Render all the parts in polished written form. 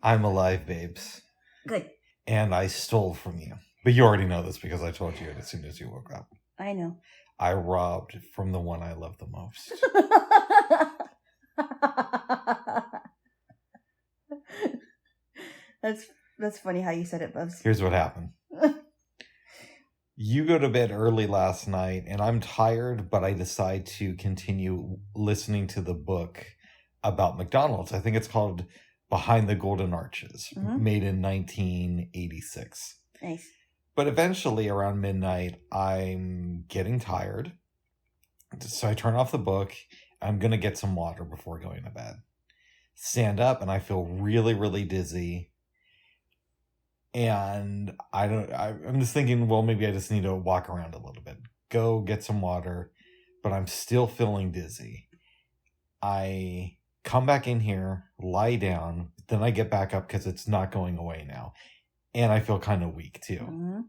I'm alive, babes. Good. And I stole from you. But you already know this because I told you it as soon as you woke up. I know. I robbed from the one I love the most. That's funny how you said it, Bubs. Here's what happened. You go to bed early last night, and I'm tired, but I decide to continue listening to the book about McDonald's. I think it's called Behind the Golden Arches, made in 1986. Nice. But eventually, around midnight, I'm getting tired. So I turn off the book. I'm going to get some water before going to bed. Stand up, and I feel really, really dizzy. And I'm just thinking, well, maybe I just need to walk around a little bit. Go get some water. But I'm still feeling dizzy. I come back in here, lie down. Then I get back up because it's not going away now. And I feel kind of weak, too. Mm-hmm.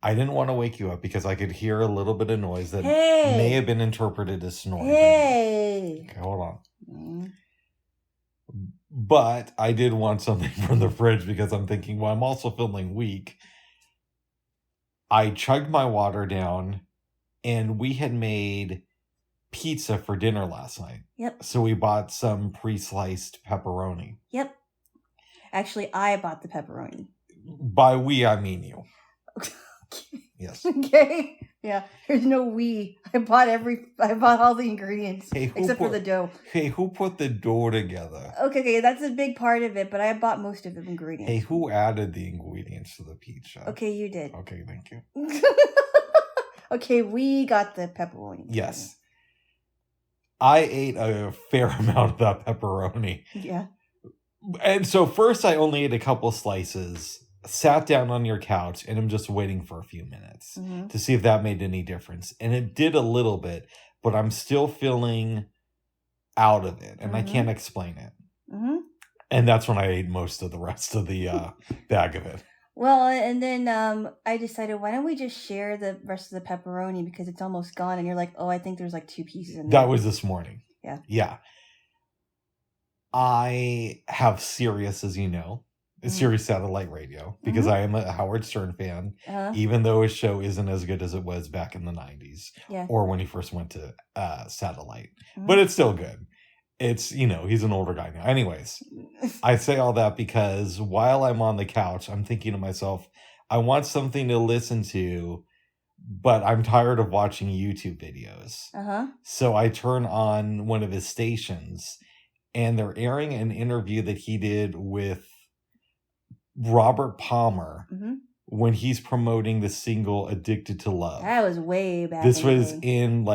I didn't want to wake you up because I could hear a little bit of noise that may have been interpreted as snoring. Hey! Okay, hold on. Mm-hmm. But I did want something from the fridge because I'm thinking, well, I'm also feeling weak. I chugged my water down, and we had made pizza for dinner last night. Yep. So we bought some pre-sliced pepperoni. Yep. Actually, I bought the pepperoni. By we, I mean you. Okay. Yes. Okay. Yeah. There's no we. I bought all the ingredients except for the dough. Hey, who put the dough together? Okay, that's a big part of it, but I bought most of the ingredients. Hey, who added the ingredients to the pizza? Okay, you did. Okay, thank you. Okay, we got the pepperoni. Yes. I ate a fair amount of that pepperoni. Yeah. And so first I only ate a couple slices, sat down on your couch, and I'm just waiting for a few minutes to see if that made any difference. And it did a little bit, but I'm still feeling out of it, and I can't explain it. Mm-hmm. And that's when I ate most of the rest of the bag of it. Well, and then I decided, why don't we just share the rest of the pepperoni because it's almost gone. And you're like, oh, I think there's like 2 pieces in there. That was this morning. Yeah. Yeah. I have Sirius, as you know. Sirius satellite radio, because I am a Howard Stern fan, even though his show isn't as good as it was back in the 90s or when he first went to satellite. But it's still good. It's, he's an older guy now. Anyways, I say all that because while I'm on the couch, I'm thinking to myself, I want something to listen to, but I'm tired of watching YouTube videos. So I turn on one of his stations, and they're airing an interview that he did with Robert Palmer when he's promoting the single Addicted to Love. That was way back. This was in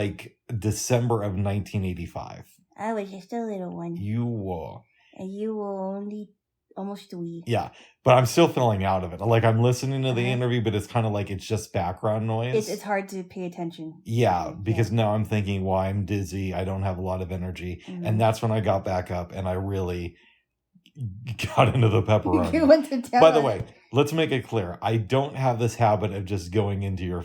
December of 1985. I was just a little one. You were. And you were only almost 3. Yeah, but I'm still feeling out of it. I'm listening to the interview, but it's kind of it's just background noise. It's hard to pay attention. Yeah, because now I'm thinking, well, I'm dizzy. I don't have a lot of energy. And that's when I got back up and I really got into the pepperoni. You went to town. By the way, let's make it clear. I don't have this habit of just going into your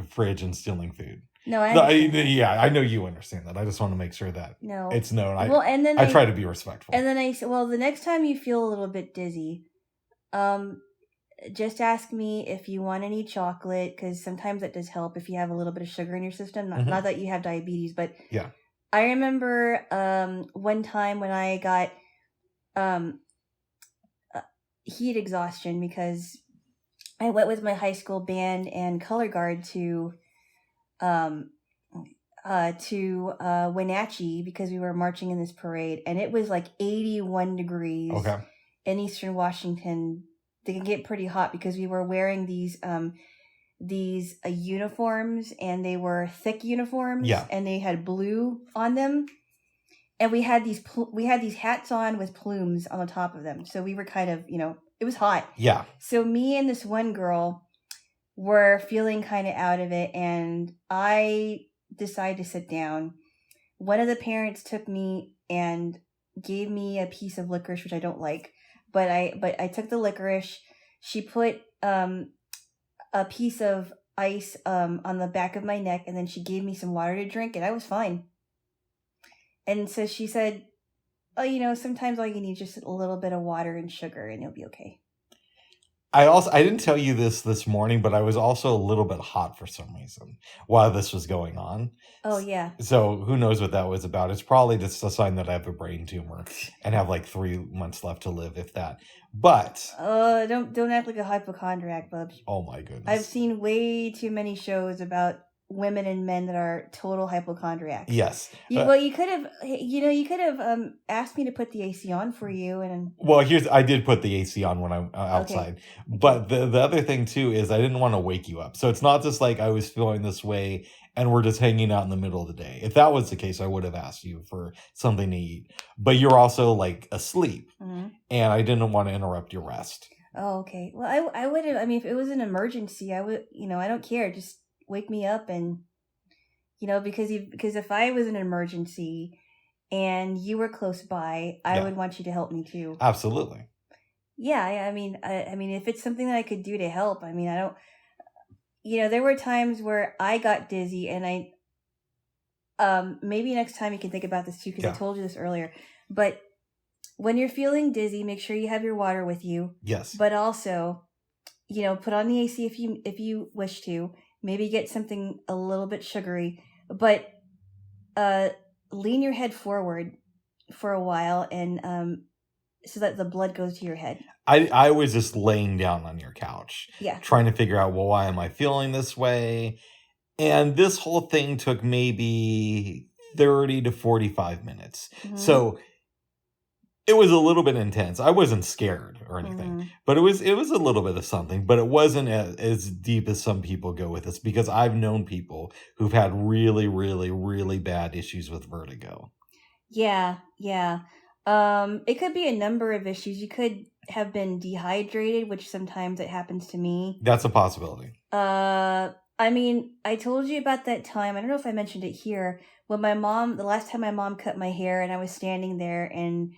fridge and stealing food. No, I know you understand that. I just want to make sure that it's known. I try to be respectful. And then I said, well, the next time you feel a little bit dizzy, just ask me if you want any chocolate, because sometimes that does help if you have a little bit of sugar in your system. Not that you have diabetes, but yeah. I remember one time when I got heat exhaustion because I went with my high school band and color guard to Wenatchee because we were marching in this parade, and it was 81 degrees in Eastern Washington. They can get pretty hot because we were wearing these uniforms, and they were thick uniforms, and they had blue on them, and we had these hats on with plumes on the top of them, so we were kind of, it was hot. Yeah. So me and this one girl were feeling kind of out of it, and I decided to sit down. One of the parents took me and gave me a piece of licorice, which I don't like, but I took the licorice. She put a piece of ice on the back of my neck, and then she gave me some water to drink, and I was fine. And so she said, oh, sometimes all you need is just a little bit of water and sugar and you'll be okay. I didn't tell you this morning, but I was also a little bit hot for some reason while this was going on. Oh, yeah. So who knows what that was about. It's probably just a sign that I have a brain tumor and have like 3 months left to live, if that. But don't act like a hypochondriac, Bubs. Oh my goodness. I've seen way too many shows about women and men that are total hypochondriacs. Yes. You could have asked me to put the AC on for you. Well, I did put the AC on when I'm outside. Okay. But the other thing too is I didn't want to wake you up. So it's not just like I was feeling this way and we're just hanging out in the middle of the day. If that was the case, I would have asked you for something to eat. But you're also like asleep. Mm-hmm. And I didn't want to interrupt your rest. Oh, okay. Well, I would have, if it was an emergency, I would, I don't care. Just wake me up and, because if I was an emergency and you were close by, I would want you to help me too. Absolutely. Yeah. I mean, if it's something that I could do to help, I don't, there were times where I got dizzy and maybe next time you can think about this too, because I told you this earlier, but when you're feeling dizzy, make sure you have your water with you. Yes. But also, put on the AC if you wish to. Maybe get something a little bit sugary, but lean your head forward for a while and so that the blood goes to your head. I was just laying down on your couch. Yeah. Trying to figure out, well, why am I feeling this way? And this whole thing took maybe 30 to 45 minutes. Mm-hmm. So it was a little bit intense. I wasn't scared or anything, but it was a little bit of something, but it wasn't as deep as some people go with this, because I've known people who've had really, really, really bad issues with vertigo. Yeah. It could be a number of issues. You could have been dehydrated, which sometimes it happens to me. That's a possibility. I told you about that time. I don't know if I mentioned it here. When the last time my mom cut my hair and I was standing there and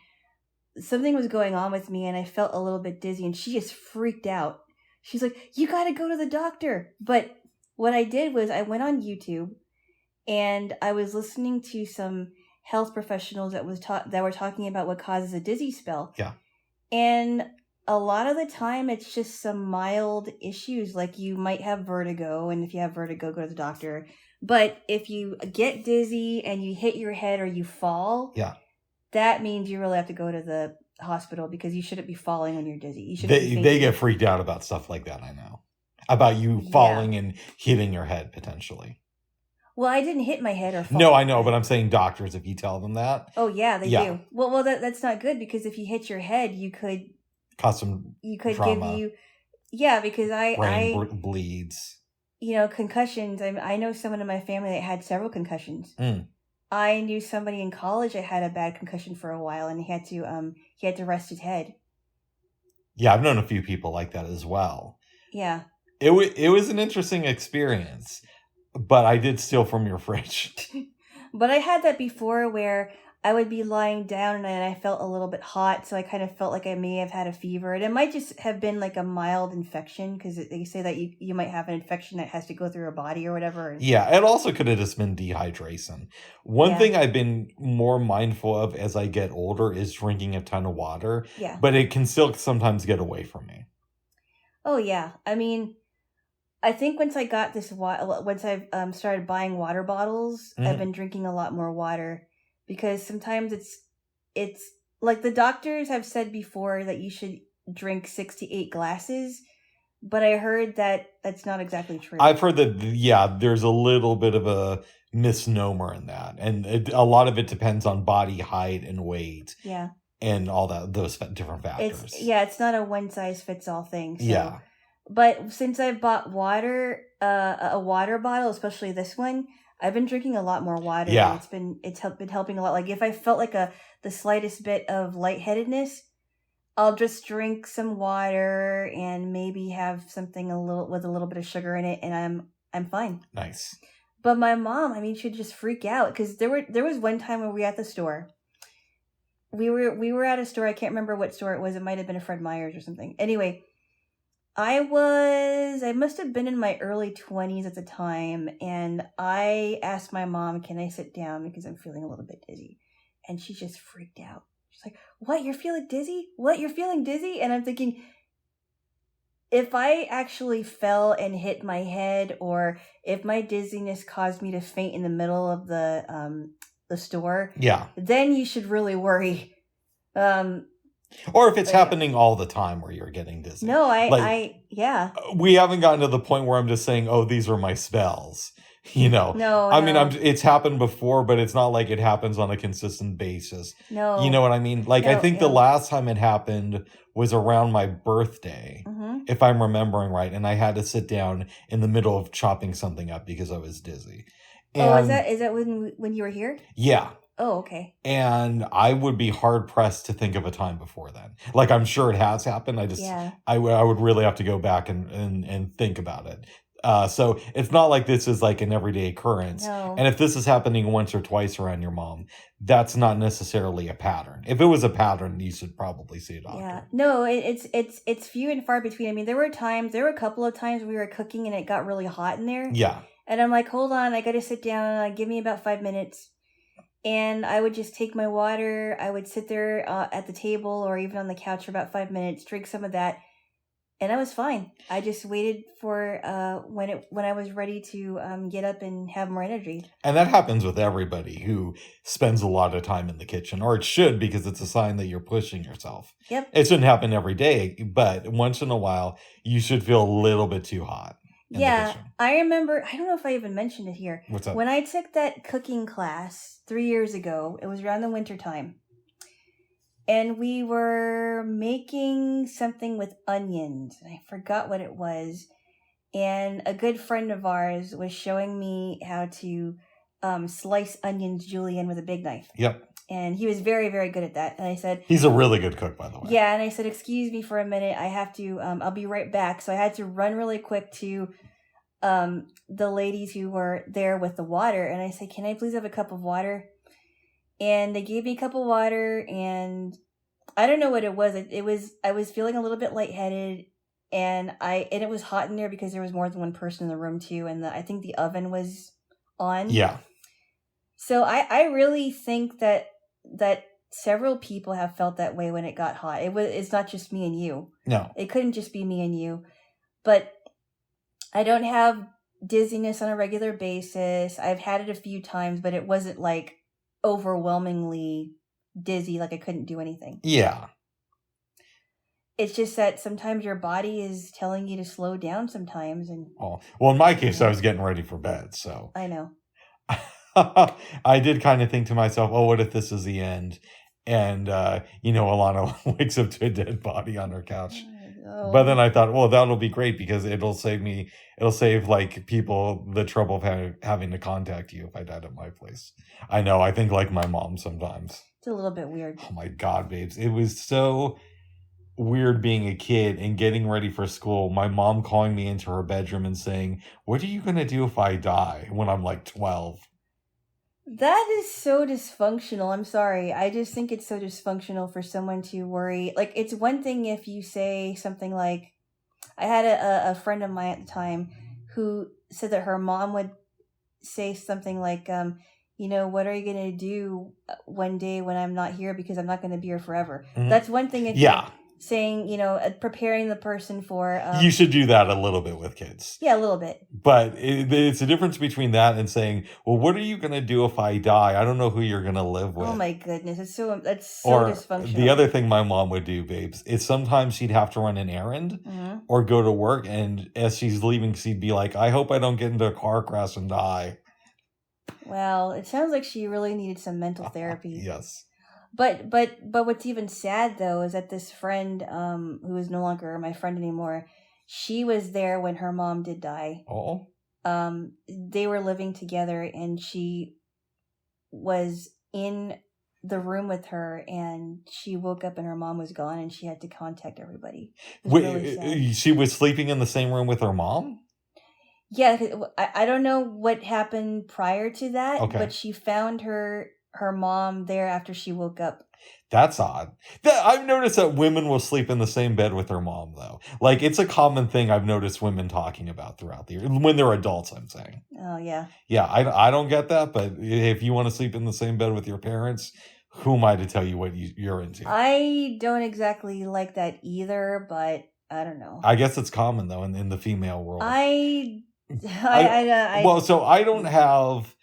something was going on with me and I felt a little bit dizzy and she just freaked out. She's like, you got to go to the doctor. But what I did was I went on YouTube and I was listening to some health professionals that were talking about what causes a dizzy spell. Yeah. And a lot of the time it's just some mild issues, like you might have vertigo, and if you have vertigo, go to the doctor. But if you get dizzy and you hit your head or you fall, that means you really have to go to the hospital, because you shouldn't be falling when you're dizzy. They get freaked out about stuff like that, I know. About you falling and hitting your head, potentially. Well, I didn't hit my head or fall. No, I know, but I'm saying doctors, if you tell them that. Oh, yeah, they do. Well, that's not good, because if you hit your head, you could... Cause some trauma. Give you... Yeah, because brain bleeds. Concussions. I know someone in my family that had several concussions. I knew somebody in college that had a bad concussion for a while, and he had to rest his head. Yeah, I've known a few people like that as well. Yeah. It was an interesting experience, but I did steal from your fridge. But I had that before where I would be lying down and I felt a little bit hot, so I kind of felt like I may have had a fever. And it might just have been like a mild infection, because they say that you might have an infection that has to go through your body or whatever. Yeah, it also could have just been dehydration. One thing I've been more mindful of as I get older is drinking a ton of water. Yeah. But it can still sometimes get away from me. Oh, yeah. I think once I got once I've started buying water bottles, I've been drinking a lot more water. Because sometimes it's like the doctors have said before that you should drink 6 to 8 glasses, but I heard that that's not exactly true. I've heard that, there's a little bit of a misnomer in that. And a lot of it depends on body height and weight. Yeah. And all those different factors. It's not a one-size-fits-all thing. So. Yeah. But since I've bought water, a water bottle, especially this one, I've been drinking a lot more water. Yeah. It's been helping a lot. Like if I felt like the slightest bit of lightheadedness, I'll just drink some water and maybe have something with a little bit of sugar in it, and I'm fine. Nice. But my mom, she'd just freak out, because there was one time when we were at the store. We were at a store. I can't remember what store it was. It might have been a Fred Meyer's or something. Anyway, I must have been in my early 20s at the time, and I asked my mom, can I sit down, because I'm feeling a little bit dizzy. And she just freaked out. She's like, what, you're feeling dizzy? What, you're feeling dizzy? And I'm thinking, if I actually fell and hit my head, or if my dizziness caused me to faint in the middle of the store, then you should really worry. Or if it's happening all the time where you're getting dizzy. No, we haven't gotten to the point where I'm just saying, oh, these are my spells. No, I mean, it's happened before, but it's not like it happens on a consistent basis. No. You know what I mean? Like, I think the last time it happened was around my birthday, if I'm remembering right. And I had to sit down in the middle of chopping something up because I was dizzy. And, is that when you were here? Yeah. Oh, okay. And I would be hard pressed to think of a time before then. Like, I'm sure it has happened. I would really have to go back and think about it. So it's not like this is like an everyday occurrence. No. And if this is happening once or twice around your mom, that's not necessarily a pattern. If it was a pattern, you should probably see a doctor. Yeah. No, it's few and far between. I mean, there were a couple of times we were cooking and it got really hot in there. Yeah. And I'm like, hold on, I got to sit down. Give me about 5 minutes. And I would just take my water. I would sit there at the table or even on the couch for about 5 minutes, drink some of that. And I was fine. I just waited for when I was ready to get up and have more energy. And that happens with everybody who spends a lot of time in the kitchen, or it should, because it's a sign that you're pushing yourself. Yep. It shouldn't happen every day, but once in a while, you should feel a little bit too hot. Yeah, I remember, I don't know if I even mentioned it here. What's up? When I took that cooking class 3 years ago, it was around the winter time. And we were making something with onions. And I forgot what it was. And a good friend of ours was showing me how to slice onions julienne with a big knife. Yep. And he was very, very good at that. And I said... He's a really good cook, by the way. Yeah, and I said, excuse me for a minute. I have to... I'll be right back. So I had to run really quick to the ladies who were there with the water. And I said, can I please have a cup of water? And they gave me a cup of water, and I don't know what it was. I was feeling a little bit lightheaded, and it was hot in there because there was more than one person in the room too, and I think the oven was on. Yeah. So I really think that several people have felt that way when it got hot. It's not just me and you. No. It couldn't just be me and you. But I don't have dizziness on a regular basis. I've had it a few times, but it wasn't like overwhelmingly dizzy, like I couldn't do anything. Yeah. It's just that sometimes your body is telling you to slow down sometimes. And well, in my case, I was getting ready for bed, so. I know. I did kind of think to myself, oh, what if this is the end? And, Alana wakes up to a dead body on her couch. Oh. But then I thought, well, that'll be great because it'll save like people the trouble of having to contact you if I died at my place. I know, I think like my mom sometimes. It's a little bit weird. Oh my God, babes. It was so weird being a kid and getting ready for school. My mom calling me into her bedroom and saying, what are you going to do if I die when I'm like 12? That is so dysfunctional. I'm sorry. I just think it's so dysfunctional for someone to worry. Like, it's one thing if you say something like, I had a friend of mine at the time who said that her mom would say something like, what are you going to do one day when I'm not here because I'm not going to be here forever? Mm-hmm. That's one thing. If saying, preparing the person for... you should do that a little bit with kids. Yeah, a little bit. But it's a difference between that and saying, well, what are you going to do if I die? I don't know who you're going to live with. Oh my goodness. That's so dysfunctional. The other thing my mom would do, babes, is sometimes she'd have to run an errand or go to work. And as she's leaving, she'd be like, I hope I don't get into a car crash and die. Well, it sounds like she really needed some mental therapy. Yes. But what's even sad though is that this friend, who is no longer my friend anymore, she was there when her mom did die. Oh. They were living together, and she was in the room with her, and she woke up and her mom was gone, and she had to contact everybody. Wait, really she was sleeping in the same room with her mom? Yeah, I don't know what happened prior to that, but she found her mom there after she woke up. That's odd. I've noticed that women will sleep in the same bed with their mom, though. Like, it's a common thing I've noticed women talking about throughout the year. When they're adults, I'm saying. Oh, yeah. Yeah, I don't get that, but if you want to sleep in the same bed with your parents, who am I to tell you what you're into? I don't exactly like that either, but I don't know. I guess it's common though in the female world. So I don't have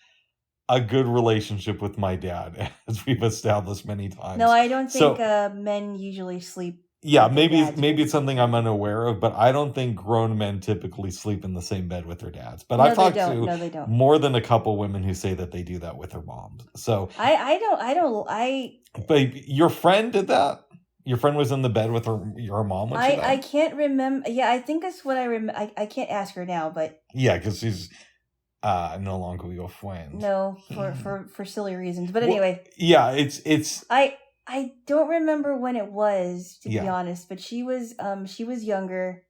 a good relationship with my dad, as we've established many times. No, I don't think men usually sleep. Yeah, maybe it's something I'm unaware of, but I don't think grown men typically sleep in the same bed with their dads. But I've talked to more than a couple women who say that they do that with their moms. So But your friend did that? Your friend was in the bed with your mom when she died? I can't remember. Yeah, I think that's what I remember. I can't ask her now, but yeah, because she's no longer your friend. No, for silly reasons. But anyway, yeah, it's. I don't remember when it was, to be honest. But she was younger,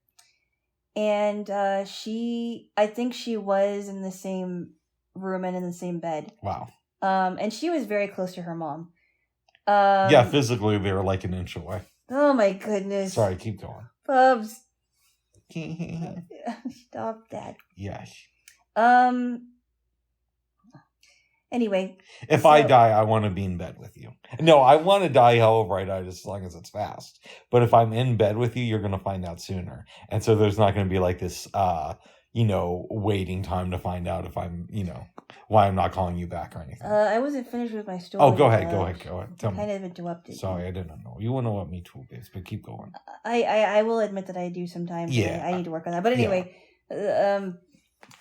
and I think she was in the same room and in the same bed. Wow. And she was very close to her mom. Yeah, physically they were like an inch away. Oh my goodness. Sorry, keep going. Bubs. Stop that. Yes. Anyway. If I die, I want to be in bed with you. No, I want to die however I die, as long as it's fast. But if I'm in bed with you, you're going to find out sooner. And so there's not going to be like this, waiting time to find out if I'm, why I'm not calling you back or anything. I wasn't finished with my story. Oh, go ahead. Tell me. Kind of interrupted. Sorry, I didn't know. You won't know what me too is, but keep going. I will admit that I do sometimes. Yeah. I need to work on that. But anyway,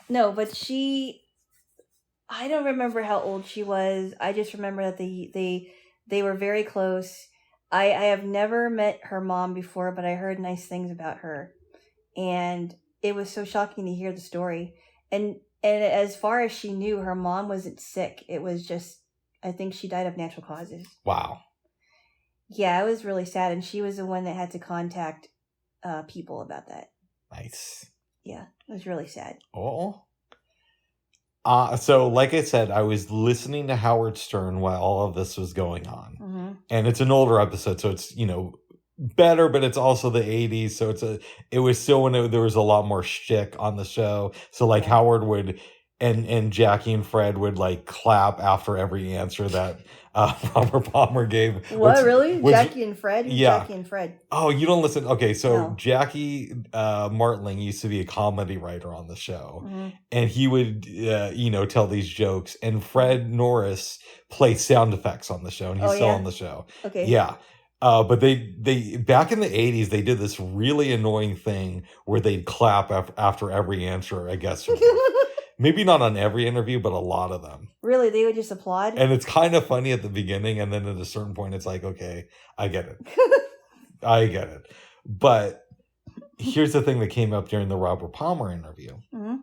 no, but I don't remember how old she was. I just remember that they were very close. I have never met her mom before, but I heard nice things about her. And it was so shocking to hear the story. And as far as she knew, her mom wasn't sick. It was just, I think she died of natural causes. Wow. Yeah, it was really sad. And she was the one that had to contact people about that. Nice. Yeah, it was really sad. Oh. So, like I said, I was listening to Howard Stern while all of this was going on. Mm-hmm. And it's an older episode, so it's, better, but it's also the 80s. So it was still when there was a lot more shtick on the show. So, like, Howard would, and Jackie and Fred would, like, clap after every answer that Robert Palmer gave. What, really? Jackie and Fred? Yeah. Jackie and Fred. Oh, you don't listen? Okay, so no. Jackie Martling used to be a comedy writer on the show. Mm-hmm. And he would, tell these jokes. And Fred Norris played sound effects on the show. And he's still on the show. Okay. Yeah. But they back in the 80s, they did this really annoying thing where they'd clap after every answer, I guess. Maybe not on every interview, but a lot of them. Really? They would just applaud? And it's kind of funny at the beginning, and then at a certain point, it's like, okay, I get it. I get it. But here's the thing that came up during the Robert Palmer interview. Mm-hmm.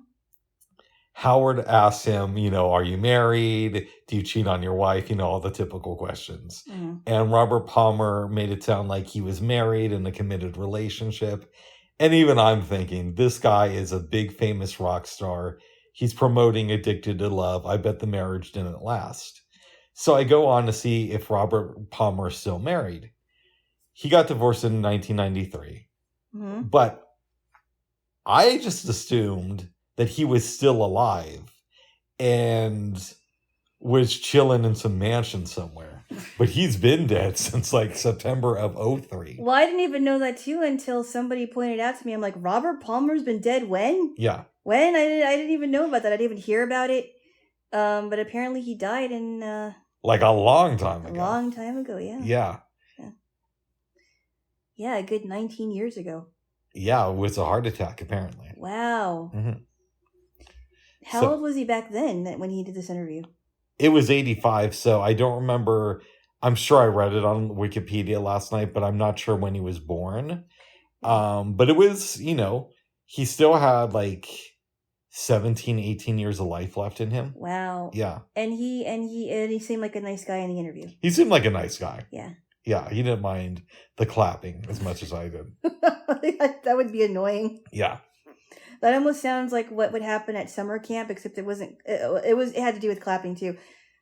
Howard asked him, are you married? Do you cheat on your wife? All the typical questions. Mm-hmm. And Robert Palmer made it sound like he was married in a committed relationship. And even I'm thinking, this guy is a big famous rock star. He's promoting Addicted to Love. I bet the marriage didn't last. So I go on to see if Robert Palmer is still married. He got divorced in 1993. Mm-hmm. But I just assumed that he was still alive and was chilling in some mansion somewhere. But he's been dead since like September of 2003. Well, I didn't even know that too until somebody pointed out to me. I'm like, Robert Palmer's been dead when? Yeah. When? I didn't even know about that. I didn't even hear about it. But apparently he died in... like a long time ago. A long time ago, yeah. Yeah. Yeah, a good 19 years ago. Yeah, it was a heart attack, apparently. Wow. Mm-hmm. How old was he back then when he did this interview? It was 85, so I don't remember. I'm sure I read it on Wikipedia last night, but I'm not sure when he was born. But it was, he still had like 17, 18 years of life left in him. Wow. Yeah. And he seemed like a nice guy in the interview. He seemed like a nice guy. Yeah. Yeah, he didn't mind the clapping as much as I did. That would be annoying. Yeah. That almost sounds like what would happen at summer camp, except it wasn't. It had to do with clapping too.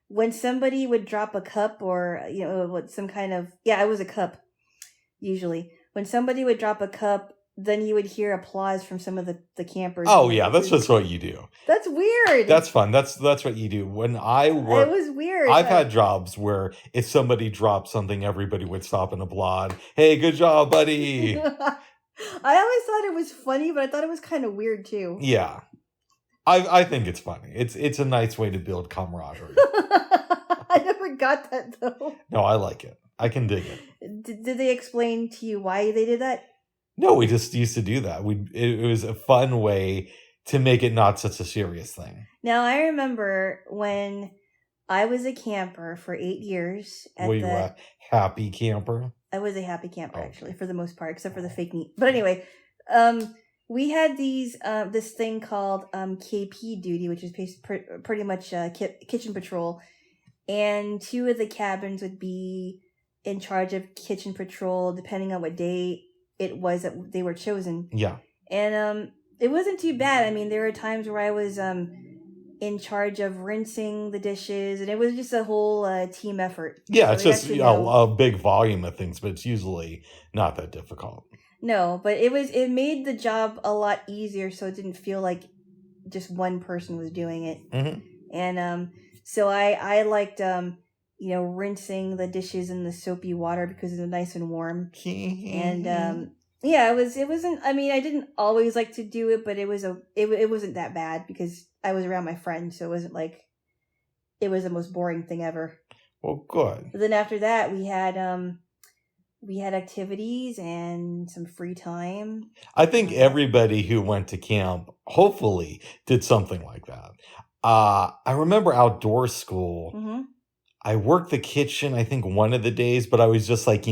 When somebody would drop a cup, or some kind of it was a cup. Usually, when somebody would drop a cup then you would hear applause from some of the campers. Oh yeah, that's just what you do. That's weird. That's fun. That's what you do. When I work, it was weird. I've had jobs where if somebody dropped something, everybody would stop and applaud. Hey, good job, buddy. I always thought it was funny, but I thought it was kind of weird too. Yeah, I think it's funny. It's a nice way to build camaraderie. I never got that though. No, I like it. I can dig it. Did they explain to you why they did that? No, we just used to do that. It was a fun way to make it not such a serious thing. Now, I remember when I was a camper for 8 years. Were you a happy camper? I was a happy camper, actually, for the most part, except for the fake meat. But anyway, we had this thing called KP duty, which is pretty much kitchen patrol. And 2 of the cabins would be in charge of kitchen patrol, depending on what day it was that they were chosen. Yeah. And it wasn't too bad. I mean, there were times where I was in charge of rinsing the dishes, and it was just a whole team effort. Yeah, so it's just a big volume of things, but it's usually not that difficult. No, but it made the job a lot easier, so it didn't feel like just one person was doing it. Mm-hmm. And so I liked rinsing the dishes in the soapy water because it was nice and warm. And yeah, it wasn't. I mean, I didn't always like to do it, but it wasn't that bad because I was around my friends, so it wasn't like it was the most boring thing ever. Well, good. But then after that, we had activities and some free time. I think everybody who went to camp hopefully did something like that. I remember outdoor school. Mm-hmm. I worked the kitchen, I think, one of the days, but I was just like,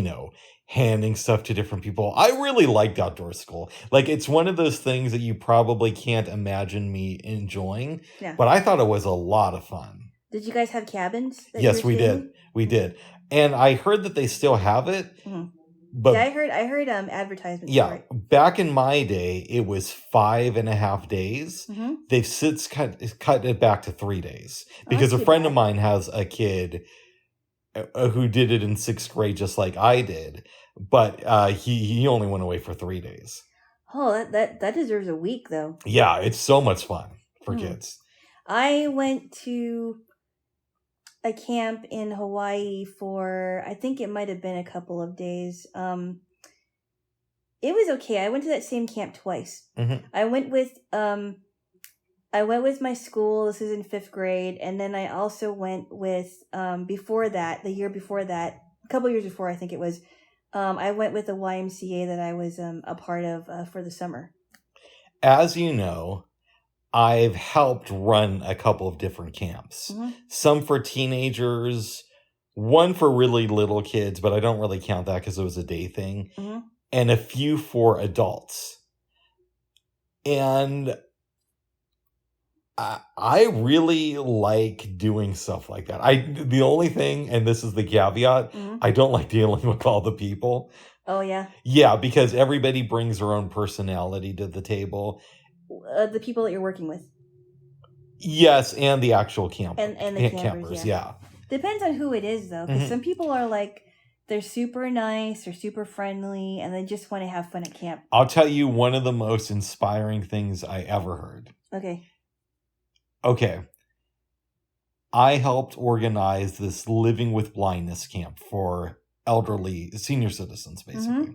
handing stuff to different people. I really liked outdoor school. Like, it's one of those things that you probably can't imagine me enjoying, but I thought it was a lot of fun. Did you guys have cabins? Yes, we did. We did. And I heard that they still have it. Mm-hmm. But yeah, I heard advertisements. Yeah, for it. Back in my day, it was 5.5 days. Mm-hmm. They've since cut it back to 3 days because a friend of mine has a kid who did it in 6th grade, just like I did, but he only went away for 3 days. Oh, that deserves a week though. Yeah, it's so much fun for kids. I went to a camp in Hawaii for, I think it might have been a couple of days. It was okay. I went to that same camp twice. Mm-hmm. I went with my school. This is in 5th grade, and then I also went with before that, the year before that, a couple years before, I think it was. I went with the YMCA that I was a part of for the summer. As you know, I've helped run a couple of different camps. Mm-hmm. Some for teenagers, one for really little kids, but I don't really count that because it was a day thing, mm-hmm. and a few for adults. And I really like doing stuff like that. The only thing, and this is the caveat, mm-hmm. I don't like dealing with all the people. Oh, yeah? Yeah, because everybody brings their own personality to the table. The people that you're working with. Yes, and the actual campers. And the campers, yeah. Depends on who it is, though, because mm-hmm. some people are like, they're super nice, they're super friendly, and they just want to have fun at camp. I'll tell you one of the most inspiring things I ever heard. Okay. I helped organize this Living with Blindness camp for elderly senior citizens, basically. Mm-hmm.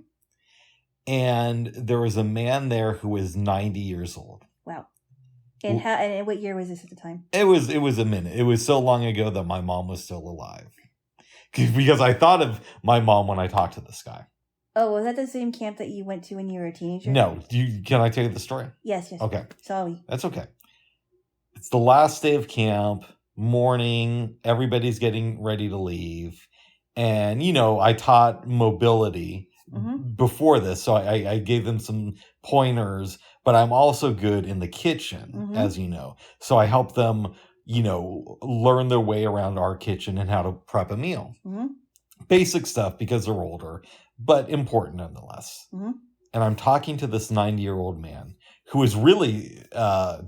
And there was a man there who was 90 years old. Wow. And what year was this at the time? It was a minute. It was so long ago that my mom was still alive. Because I thought of my mom when I talked to this guy. Oh, was that the same camp that you went to when you were a teenager? No. Can I tell you the story? Yes. Okay. Sorry. That's okay. It's the last day of camp, morning, everybody's getting ready to leave. And, I taught mobility mm-hmm. before this, so I gave them some pointers, but I'm also good in the kitchen, mm-hmm. as you know. So I help them, learn their way around our kitchen and how to prep a meal. Mm-hmm. Basic stuff because they're older, but important nonetheless. Mm-hmm. And I'm talking to this 90-year-old man who is really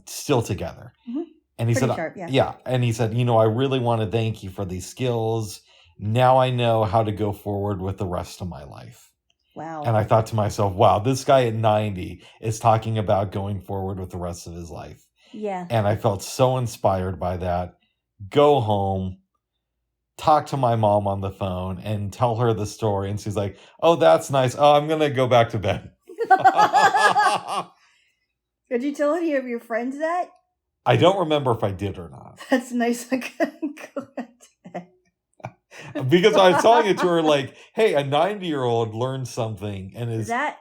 still together. Mm-hmm. And he Pretty said, sharp, yeah. And he said, I really want to thank you for these skills. Now I know how to go forward with the rest of my life. Wow. And I thought to myself, wow, this guy at 90 is talking about going forward with the rest of his life. Yeah. And I felt so inspired by that. Go home, talk to my mom on the phone, and tell her the story. And she's like, oh, that's nice. Oh, I'm going to go back to bed. Did you tell any of your friends that? I don't remember if I did or not. That's nice. Because I was telling it to her like, hey, a 90-year-old learned something and is that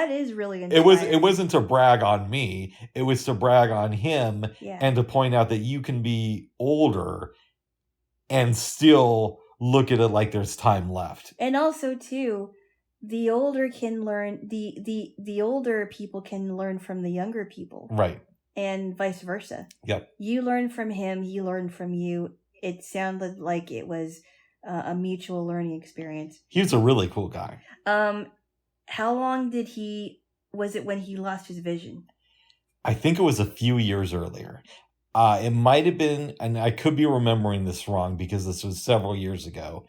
is really inspiring. It wasn't to brag on me. It was to brag on him and to point out that you can be older and still look at it like there's time left. And also too, the older can learn the older people can learn from the younger people. Right. And vice versa. Yep. You learn from him, he learned from you. It sounded like it was a mutual learning experience. He was a really cool guy. How long was it when he lost his vision? I think it was a few years earlier. It might have been, and I could be remembering this wrong because this was several years ago,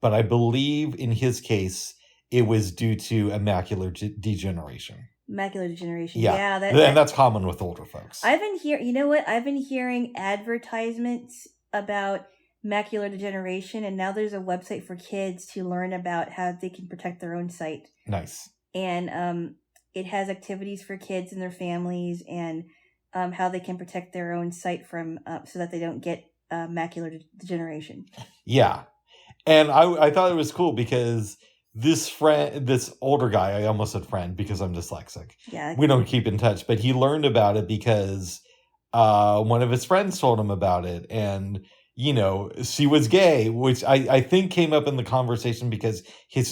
but I believe in his case, it was due to macular degeneration. Macular degeneration. Yeah. And that's common with older folks. I've been hearing advertisements about macular degeneration, and now there's a website for kids to learn about how they can protect their own sight. Nice. And it has activities for kids and their families, and how they can protect their own sight from so that they don't get macular degeneration. Yeah. And I thought it was cool because this older guy, I almost said friend because I'm dyslexic. Yeah. We don't keep in touch, but he learned about it because one of his friends told him about it. And, she was gay, which I think came up in the conversation because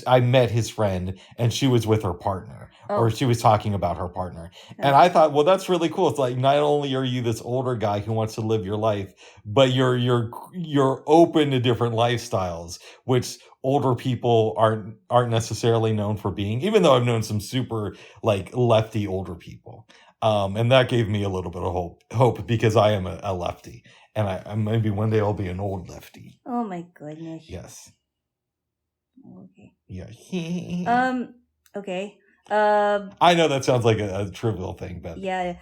I met his friend and she was with her partner or she was talking about her partner. Oh. And I thought, well, that's really cool. It's like, not only are you this older guy who wants to live your life, but you're open to different lifestyles, which older people aren't necessarily known for being, even though I've known some super like lefty older people. And that gave me a little bit of hope because I am a lefty. And I maybe one day I'll be an old lefty. Oh my goodness. Yes. Okay. Yeah. Okay. I know that sounds like a trivial thing, but yeah.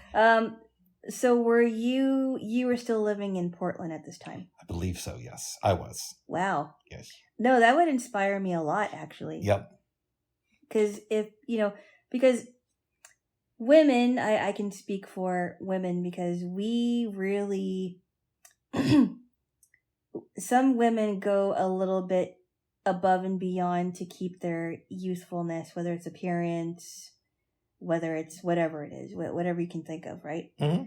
So were you were still living in Portland at this time? I believe so. Yes, I was. Wow. Yes. No, that would inspire me a lot, actually. Yep. Because women, I can speak for women because we really. Some women go a little bit above and beyond to keep their youthfulness, whether it's appearance, whether it's whatever it is, whatever you can think of, right? Mm-hmm.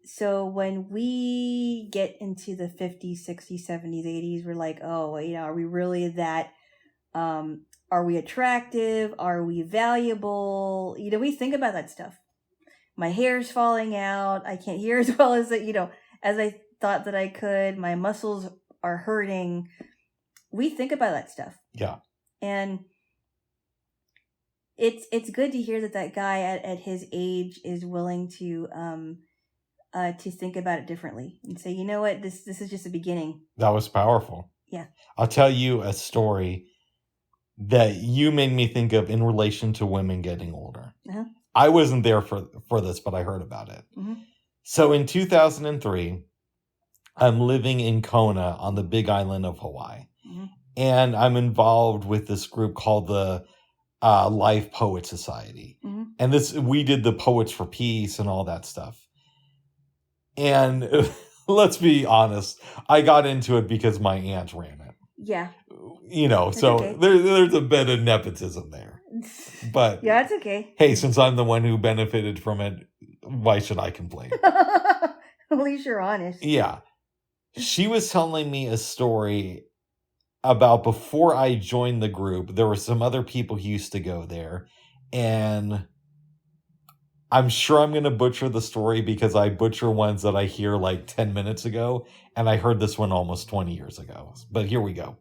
So when we get into the 50s, 60s, 70s, 80s, we're like, oh, are we really that, are we attractive? Are we valuable? We think about that stuff. My hair's falling out. I can't hear as well as as I thought that I could. My muscles are hurting. We think about that stuff. Yeah. And it's good to hear that guy at his age is willing to think about it differently and say, you know what, this is just a beginning. That was powerful. Yeah. I'll tell you a story that you made me think of in relation to women getting older. Uh-huh. I wasn't there for this, but I heard about it. Mm-hmm. So in 2003, I'm living in Kona on the Big Island of Hawaii. Mm-hmm. And I'm involved with this group called the Life Poet Society. Mm-hmm. And we did the Poets for Peace and all that stuff. And let's be honest, I got into it because my aunt ran it. Yeah. So okay. There's a bit of nepotism there. But yeah, it's okay. Hey, since I'm the one who benefited from it, why should I complain? At least you're honest. Yeah. She was telling me a story about before I joined the group, there were some other people who used to go there. And I'm sure I'm going to butcher the story because I butcher ones that I hear like 10 minutes ago. And I heard this one almost 20 years ago. But here we go.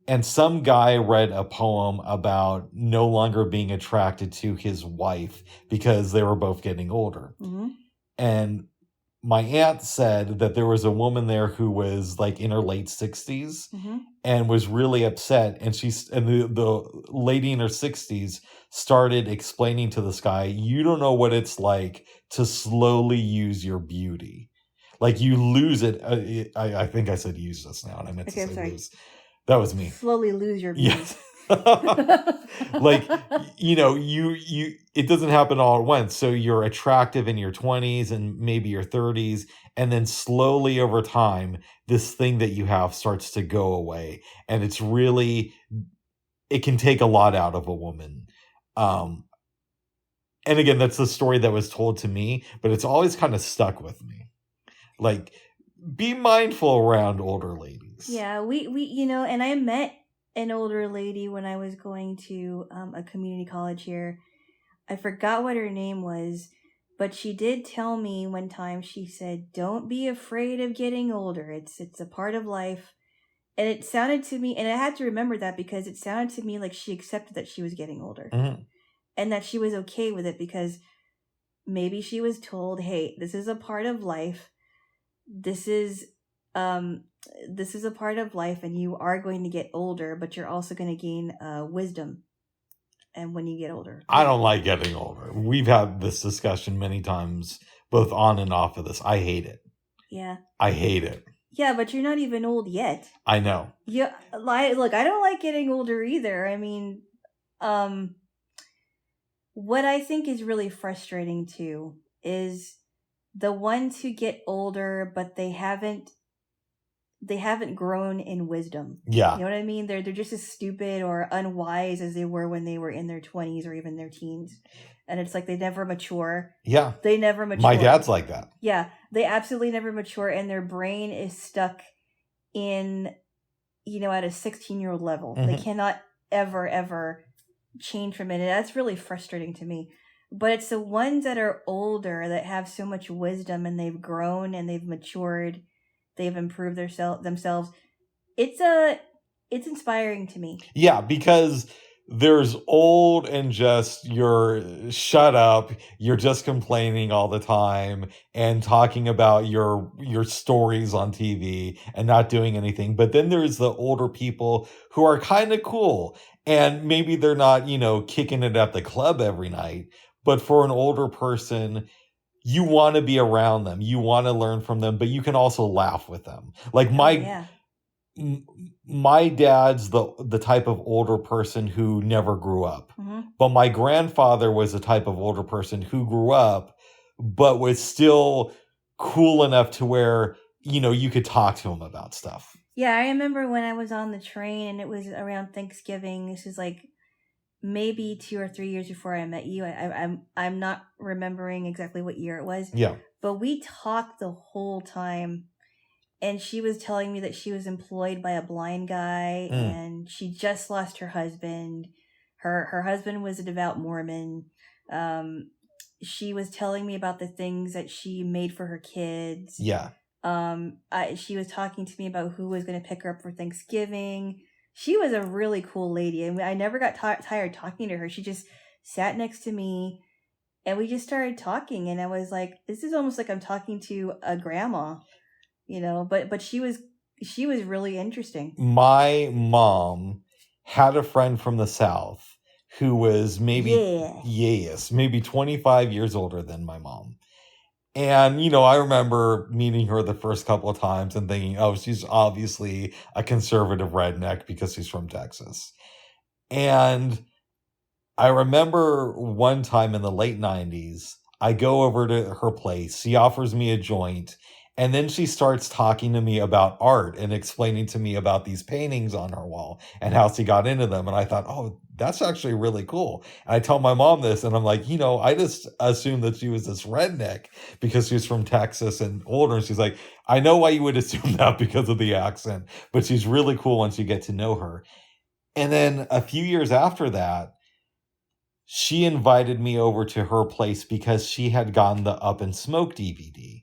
And some guy read a poem about no longer being attracted to his wife because they were both getting older. Mm-hmm. And my aunt said that there was a woman there who was like in her late 60s and was really upset. And the lady in her 60s started explaining to this guy, you don't know what it's like to slowly use your beauty. Like you lose it. I think I said use this now, and I meant to say lose. That was me. Slowly lose your beauty. Yes. Like, you it doesn't happen all at once. So you're attractive in your 20s and maybe your 30s, and then slowly over time this thing that you have starts to go away, and it can take a lot out of a woman. And again, that's the story that was told to me, but it's always kind of stuck with me. Like, be mindful around older ladies. Yeah, we and I met an older lady when I was going to a community college here. I forgot what her name was, but she did tell me one time, she said, don't be afraid of getting older. It's a part of life. And it sounded to me, and I had to remember that because it sounded to me like she accepted that she was getting older. And that she was okay with it because maybe she was told, hey, this is a part of life. This is a part of life, and you are going to get older, but you're also going to gain wisdom. And when you get older, I don't like getting older. We've had this discussion many times, both on and off of this. I hate it. Yeah, I hate it. Yeah, but you're not even old yet. I know. Yeah, look, I don't like getting older either. I mean, what I think is really frustrating too is the ones who get older, but they haven't grown in wisdom. Yeah. You know what I mean? They're just as stupid or unwise as they were when they were in their 20s or even their teens. And it's like they never mature. Yeah. They never mature. My dad's like that. Yeah. They absolutely never mature, and their brain is stuck in, at a 16-year-old level. They cannot ever change from it. And that's really frustrating to me. But it's the ones that are older that have so much wisdom, and they've grown and they've matured. They've improved themselves. It's inspiring to me. Yeah, because there's old and just you're shut up. You're just complaining all the time and talking about your stories on TV and not doing anything. But then there's the older people who are kind of cool, and maybe they're not, kicking it at the club every night. But for an older person, you want to be around them. You want to learn from them, but you can also laugh with them. Like my dad's the type of older person who never grew up. But my grandfather was the type of older person who grew up, but was still cool enough to where, you could talk to him about stuff. Yeah, I remember when I was on the train and it was around Thanksgiving. This is like maybe 2 or 3 years before I met you. I'm not remembering exactly what year it was. Yeah. But we talked the whole time, and she was telling me that she was employed by a blind guy, and she just lost her husband. Her husband was a devout Mormon. She was telling me about the things that she made for her kids. Yeah. She was talking to me about who was going to pick her up for Thanksgiving. She was a really cool lady, and I never got tired talking to her. She just sat next to me, and we just started talking, and I was like, this is almost like I'm talking to a grandma, but she was really interesting. My mom had a friend from the South who was maybe 25 years older than my mom. And, I remember meeting her the first couple of times and thinking, oh, she's obviously a conservative redneck because she's from Texas. And I remember one time in the late 90s, I go over to her place. She offers me a joint. And then she starts talking to me about art and explaining to me about these paintings on her wall and how she got into them. And I thought, oh, that's actually really cool. And I tell my mom this, and I'm like, I just assumed that she was this redneck because she was from Texas and older. And she's like, I know why you would assume that because of the accent, but she's really cool once you get to know her. And then a few years after that, she invited me over to her place because she had gotten the Up in Smoke DVD,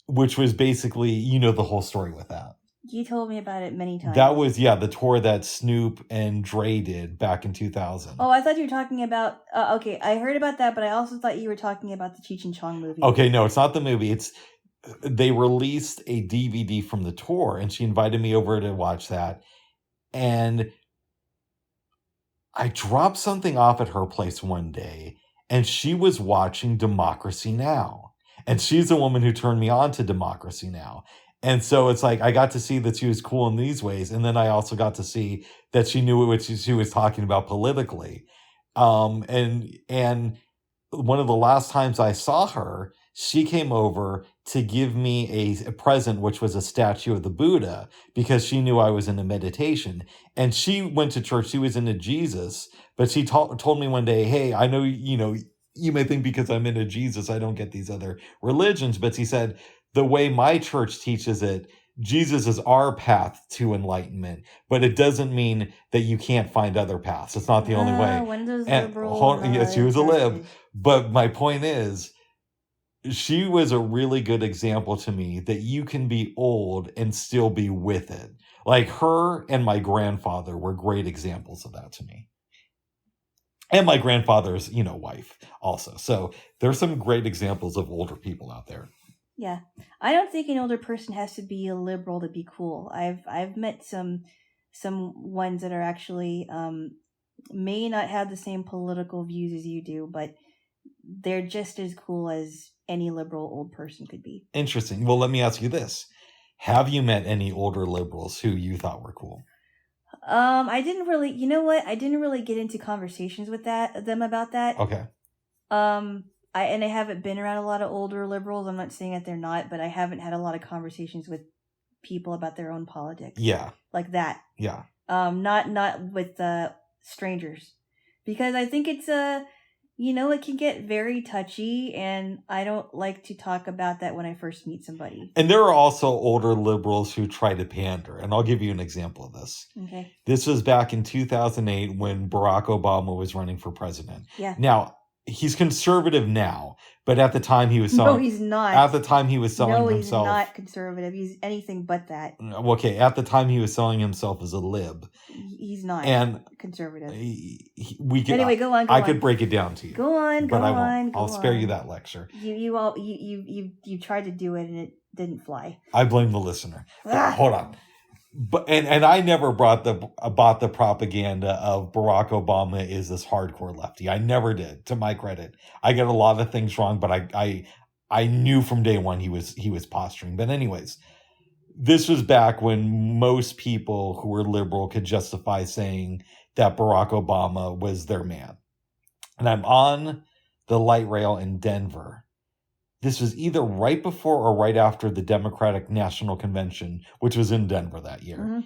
which was basically, the whole story with that. You told me about it many times. That was, the tour that Snoop and Dre did back in 2000. Oh, I thought you were talking about, okay, I heard about that, but I also thought you were talking about the Cheech and Chong movie. Okay, no, it's not the movie. It's they released a DVD from the tour, and she invited me over to watch that. And I dropped something off at her place one day, and she was watching Democracy Now! And she's the woman who turned me on to Democracy Now! And so it's like I got to see that she was cool in these ways, and then I also got to see that she knew what she was talking about politically. And one of the last times I saw her, she came over to give me a present, which was a statue of the Buddha, because she knew I was into meditation. And she went to church. She was into Jesus, but she told me one day, hey, I know, you may think because I'm into Jesus, I don't get these other religions. But she said, the way my church teaches it, Jesus is our path to enlightenment, but it doesn't mean that you can't find other paths. It's not the only way. One of those liberal. Yes, she was a lib. But my point is, she was a really good example to me that you can be old and still be with it. Like her and my grandfather were great examples of that to me. And my grandfather's, wife also. So there's some great examples of older people out there. Yeah. I don't think an older person has to be a liberal to be cool. I've met some ones that are actually may not have the same political views as you do, but they're just as cool as any liberal old person could be. Interesting. Well, let me ask you this. Have you met any older liberals who you thought were cool? I didn't really, you know what? I didn't really get into conversations with them about that. Okay. I haven't been around a lot of older liberals. I'm not saying that they're not, but I haven't had a lot of conversations with people about their own politics. Yeah. Like that. Yeah. Not with strangers, because I think it's it can get very touchy, and I don't like to talk about that when I first meet somebody. And there are also older liberals who try to pander, and I'll give you an example of this. Okay. This was back in 2008 when Barack Obama was running for president. Yeah. Now, he's conservative now, but at the time he was selling... No, he's not. At the time he was selling himself... No, he's not conservative. He's anything but that. Okay, at the time he was selling himself as a lib. He's not conservative. Anyway, go on. I could break it down to you. Go on, but I won't. I'll spare you that lecture. You tried to do it and it didn't fly. I blame the listener. Hold on. But and I never bought the propaganda of Barack Obama is this hardcore lefty. I never did, to my credit. I get a lot of things wrong, but I knew from day one he was posturing. But anyways, this was back when most people who were liberal could justify saying that Barack Obama was their man. And I'm on the light rail in Denver. This was either right before or right after the Democratic National Convention, which was in Denver that year. Mm-hmm.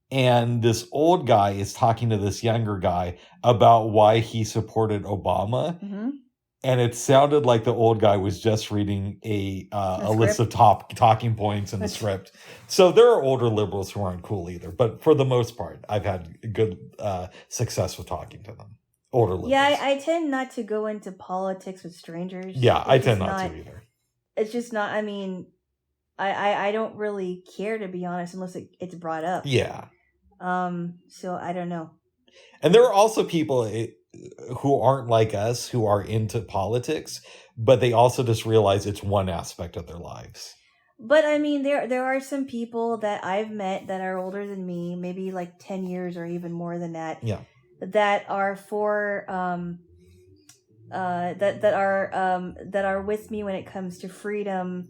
And this old guy is talking to this younger guy about why he supported Obama. Mm-hmm. And it sounded like the old guy was just reading a list of top talking points in the script. So there are older liberals who aren't cool either. But for the most part, I've had good success with talking to them. Older liberals. Yeah, I tend not to go into politics with strangers. Yeah, I tend not to either. It's just not, I mean, I don't really care, to be honest, unless it's brought up. Yeah. So I don't know. And there are also people who aren't like us, who are into politics, but they also just realize it's one aspect of their lives. But I mean, there are some people that I've met that are older than me, maybe like 10 years or even more than that. Yeah. That are for that are with me when it comes to freedom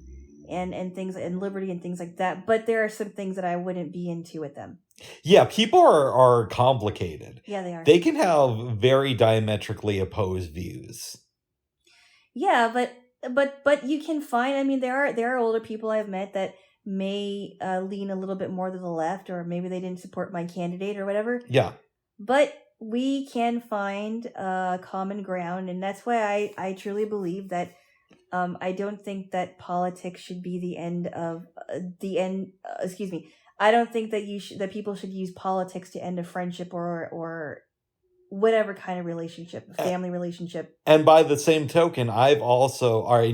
and things and liberty and things like that. But there are some things that I wouldn't be into with them. Yeah, people are complicated. Yeah, they are. They can have very diametrically opposed views. Yeah, but you can find. I mean, there are older people I've met that may lean a little bit more to the left, or maybe they didn't support my candidate or whatever. Yeah. But we can find common ground, and that's why I truly believe that I don't think that politics should be the end of excuse me. I don't think that that people should use politics to end a friendship or whatever kind of relationship, family relationship. And by the same token, I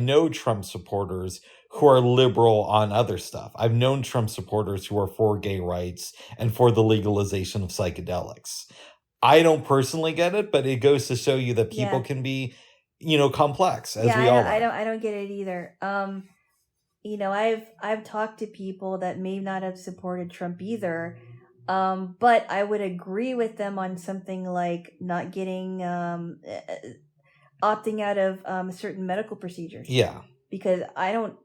know Trump supporters who are liberal on other stuff. I've known Trump supporters who are for gay rights and for the legalization of psychedelics. I don't personally get it, but it goes to show you that people can be, complex, as we all are. I don't get it either. I've talked to people that may not have supported Trump either, but I would agree with them on something like not getting opting out of certain medical procedures. Yeah, because I don't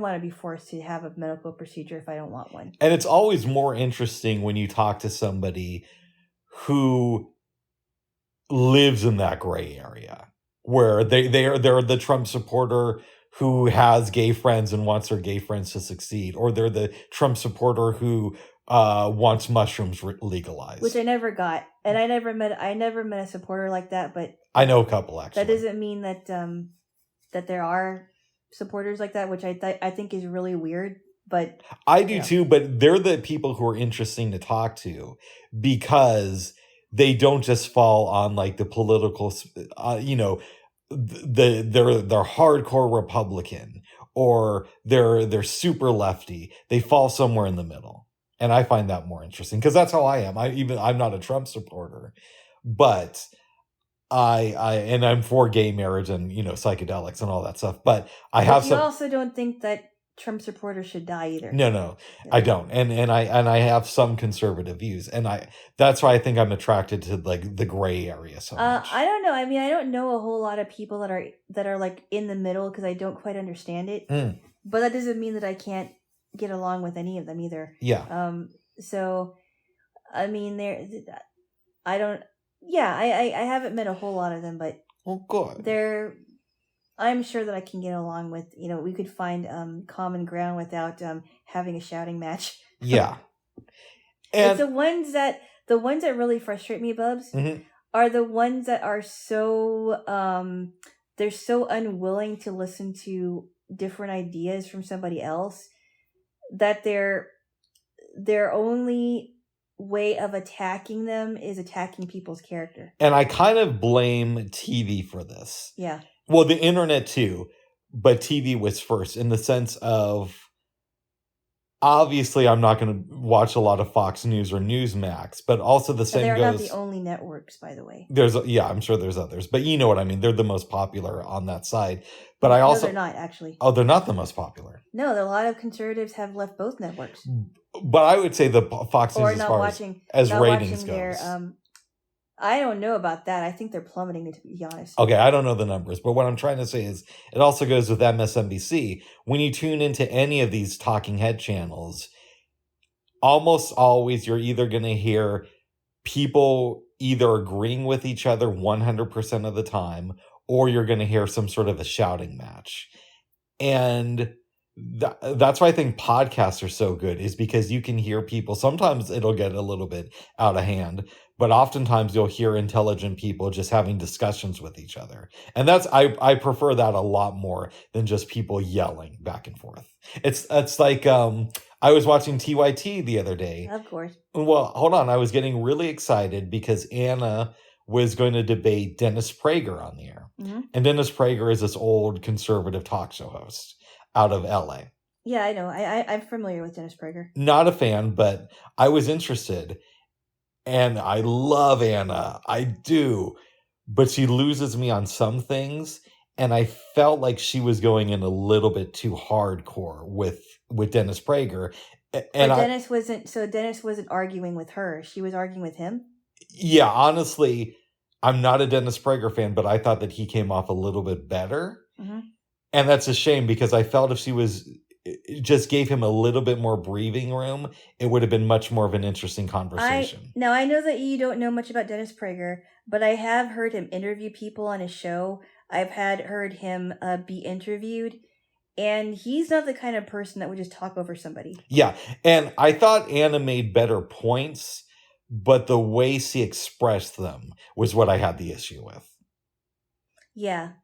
want to be forced to have a medical procedure if I don't want one. And it's always more interesting when you talk to somebody who lives in that gray area, where they're the Trump supporter who has gay friends and wants their gay friends to succeed, or they're the Trump supporter who wants mushrooms legalized, which I never got, and I never met a supporter like that. But I know a couple, actually. That doesn't mean that that there are supporters like that, which I think is really weird. But I do too. But they're the people who are interesting to talk to because they don't just fall on like the political, they're hardcore Republican or they're super lefty. They fall somewhere in the middle, and I find that more interesting because that's how I am. I'm not a Trump supporter, but I'm for gay marriage and psychedelics and all that stuff. But you also don't think that Trump supporters should die either. No, I don't. And I have some conservative views, and that's why I think I'm attracted to like the gray area so much. I don't know. I mean, I don't know a whole lot of people that are like in the middle because I don't quite understand it. But that doesn't mean that I can't get along with any of them either. Yeah. So, I mean, I haven't met a whole lot of them, but good. I'm sure that I can get along with, we could find common ground without having a shouting match. Yeah. And it's the ones that really frustrate me, Bubs, are the ones that are so they're so unwilling to listen to different ideas from somebody else that their only way of attacking them is attacking people's character. And I kind of blame TV for this. Yeah. Well, the internet too, but TV was first in the sense of, obviously I'm not going to watch a lot of Fox News or Newsmax, but also the same goes... They're not the only networks, by the way. I'm sure there's others, but you know what I mean. They're the most popular on that side. But I also... No, they're not, actually. Oh, they're not the most popular? No, a lot of conservatives have left both networks. But I would say the Fox News as ratings goes. I don't know about that. I think they're plummeting, to be honest. Okay, I don't know the numbers, but what I'm trying to say is it also goes with MSNBC. When you tune into any of these talking head channels, almost always you're either going to hear people either agreeing with each other 100% of the time, or you're going to hear some sort of a shouting match. And that's why I think podcasts are so good, is because you can hear people. Sometimes it'll get a little bit out of hand, but oftentimes you'll hear intelligent people just having discussions with each other. And I prefer that a lot more than just people yelling back and forth. It's like, I was watching TYT the other day. Of course. Well, hold on. I was getting really excited because Anna was going to debate Dennis Prager on the air. Mm-hmm. And Dennis Prager is this old conservative talk show host out of LA. Yeah, I know. I'm familiar with Dennis Prager. Not a fan, but I was interested. And I love Anna. I do. But she loses me on some things. And I felt like she was going in a little bit too hardcore with Dennis Prager. And Dennis wasn't arguing with her. She was arguing with him? Yeah, honestly, I'm not a Dennis Prager fan, but I thought that he came off a little bit better. Mm-hmm. And that's a shame because I felt if she just gave him a little bit more breathing room, it would have been much more of an interesting conversation. I know that you don't know much about Dennis Prager, but I have heard him interview people on his show. I've heard him be interviewed, and he's not the kind of person that would just talk over somebody. Yeah, and I thought Anna made better points, but the way she expressed them was what I had the issue with. Yeah.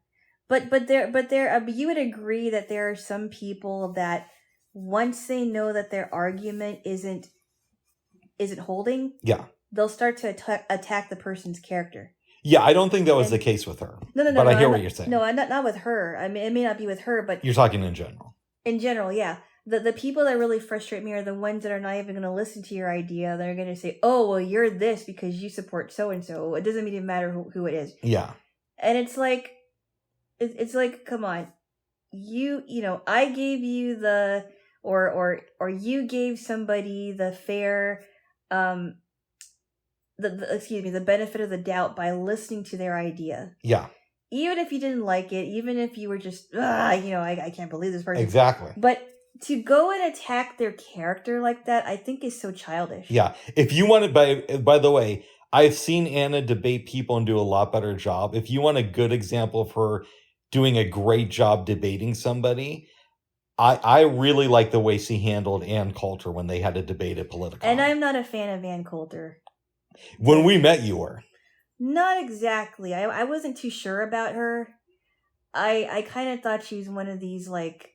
But you would agree that there are some people that once they know that their argument isn't holding, yeah, they'll start to attack the person's character. Yeah, I don't think that was the case with her. No. But I hear what you're saying. No, not with her. I mean, it may not be with her, but you're talking in general. In general, yeah. The people that really frustrate me are the ones that are not even going to listen to your idea. They're going to say, "Oh, well, you're this because you support so and so." It doesn't even matter who it is. Yeah, and it's like, come on. I gave you the, or you gave somebody the fair, the benefit of the doubt by listening to their idea. Yeah. Even if you didn't like it, even if you were just, I can't believe this person. Exactly. But to go and attack their character like that, I think is so childish. Yeah. If you want to, by the way, I've seen Anna debate people and do a lot better job. If you want a good example of her doing a great job debating somebody, I really like the way she handled Ann Coulter when they had a debate at Politicon. And I'm not a fan of Ann Coulter. When we met, you were. Not exactly. I wasn't too sure about her. I kind of thought she was one of these, like,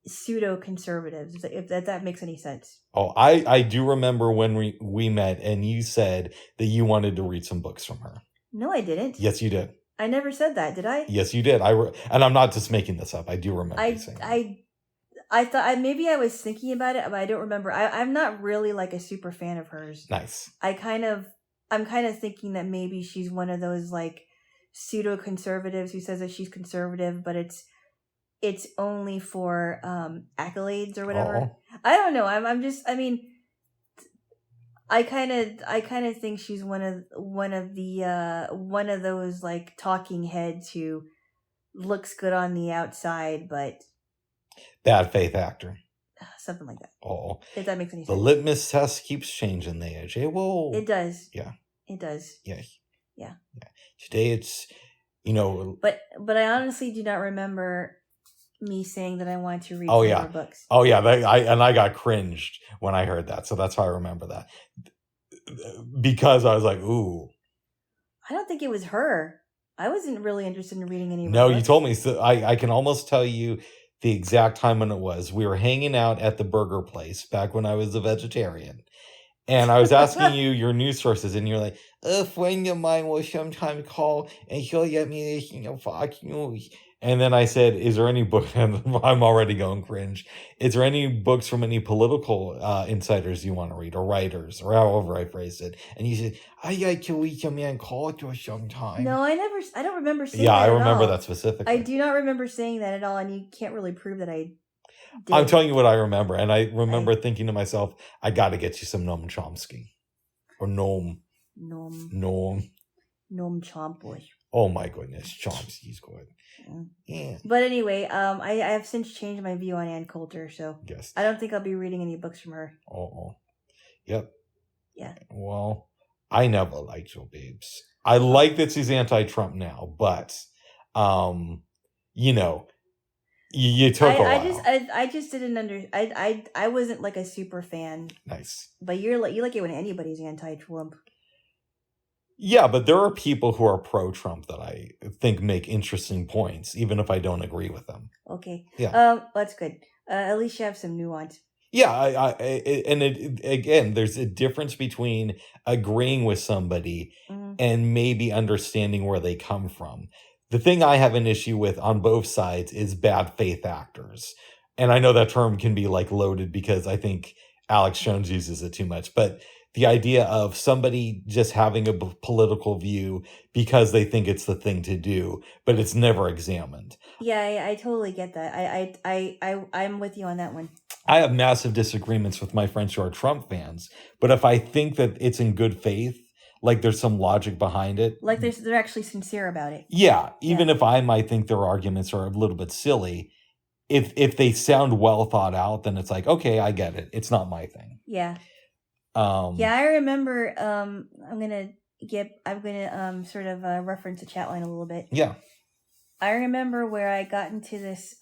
pseudo-conservatives, if that makes any sense. Oh, I do remember when we met and you said that you wanted to read some books from her. No, I didn't. Yes, you did. I never said that, did I? Yes, you did. And I'm not just making this up. I do remember you saying that. I thought maybe I was thinking about it, but I don't remember. I'm not really like a super fan of hers. Nice. I'm kind of thinking that maybe she's one of those like pseudo conservatives who says that she's conservative, but it's only for accolades or whatever. Oh. I don't know. I kind of think she's one of those like talking heads who looks good on the outside, but bad faith actor. Something like that. Oh, if that makes any sense. The litmus test keeps changing there, Jaylo. It does. Yeah. It does. Yeah. Yeah. Today it's, But I honestly do not remember me saying that I wanted to read more books. Oh yeah, I got cringed when I heard that, so that's how I remember that. Because I was like, ooh. I don't think it was her. I wasn't really interested in reading any. No, you told me. So I can almost tell you the exact time when it was. We were hanging out at the burger place back when I was a vegetarian. And I was asking you your news sources, and you're like, a friend of mine will sometimes call, and he'll get me this, Fox News. And then I said, is there any book, and I'm already going cringe, is there any books from any political insiders you want to read, or writers, or however I phrased it? And you said, I like to read some Ann Coulter sometime. No, I don't remember saying that. Yeah, I remember that specifically. I do not remember saying that at all, and you can't really prove that I did. I'm telling you what I remember, and I remember thinking to myself, I got to get you some Noam Chomsky. Or Noam Chomsky. Oh my goodness, Chomsky's good. Yeah. But anyway, I have since changed my view on Ann Coulter, so yes. I don't think I'll be reading any books from her. Oh. Yep. Yeah. Well, I never liked your babes. I like that she's anti-Trump now, but you took a while. I just didn't I wasn't like a super fan. Nice. But you like it when anybody's anti-Trump. Yeah, but there are people who are pro-Trump that I think make interesting points, even if I don't agree with them. Okay. Yeah. That's good. At least you have some nuance. Yeah, again, there's a difference between agreeing with somebody and maybe understanding where they come from. The thing I have an issue with on both sides is bad faith actors. And I know that term can be like loaded because I think Alex Jones uses it too much, but the idea of somebody just having a political view because they think it's the thing to do, but it's never examined. Yeah, I totally get that. I'm with you on that one. I have massive disagreements with my friends who are Trump fans, but if I think that it's in good faith, like there's some logic behind it. Like they're actually sincere about it. Yeah, even if I might think their arguments are a little bit silly, if they sound well thought out, then it's like, okay, I get it. It's not my thing. Yeah. I remember. I'm gonna sort of reference the chat line a little bit. Yeah. I remember where I got into this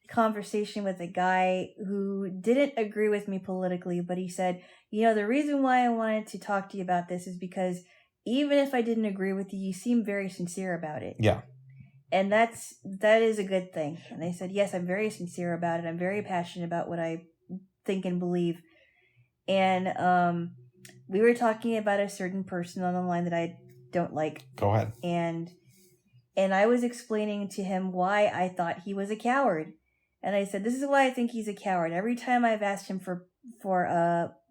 conversation with a guy who didn't agree with me politically, but he said, the reason why I wanted to talk to you about this is because even if I didn't agree with you, you seem very sincere about it. Yeah. And that is a good thing. And I said, yes, I'm very sincere about it. I'm very passionate about what I think and believe. And we were talking about a certain person on the line that I don't like. Go ahead. And I was explaining to him why I thought he was a coward. And I said, this is why I think he's a coward. Every time I've asked him for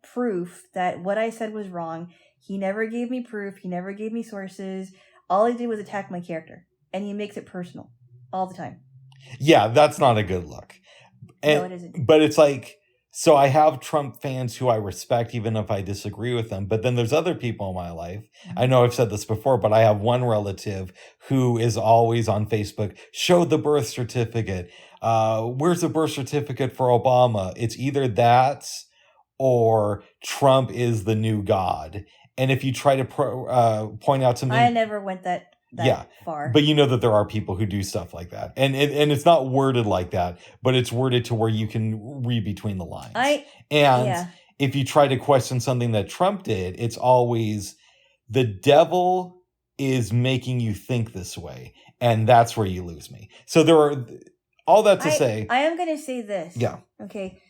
proof that what I said was wrong, he never gave me proof. He never gave me sources. All he did was attack my character. And he makes it personal. all the time. Yeah, that's not a good look. No, it isn't. But it's like, so I have Trump fans who I respect, even if I disagree with them. But then there's other people in my life. Mm-hmm. I know I've said this before, but I have one relative who is always on Facebook, show the birth certificate. Where's the birth certificate for Obama? It's either that or Trump is the new God. And if you try to point out something... I never went that far. But you know that there are people who do stuff like that. And it's not worded like that, but it's worded to where you can read between the lines. If you try to question something that Trump did, it's always the devil is making you think this way. And that's where you lose me. So there are all that to say. I am going to say this. Yeah. Okay.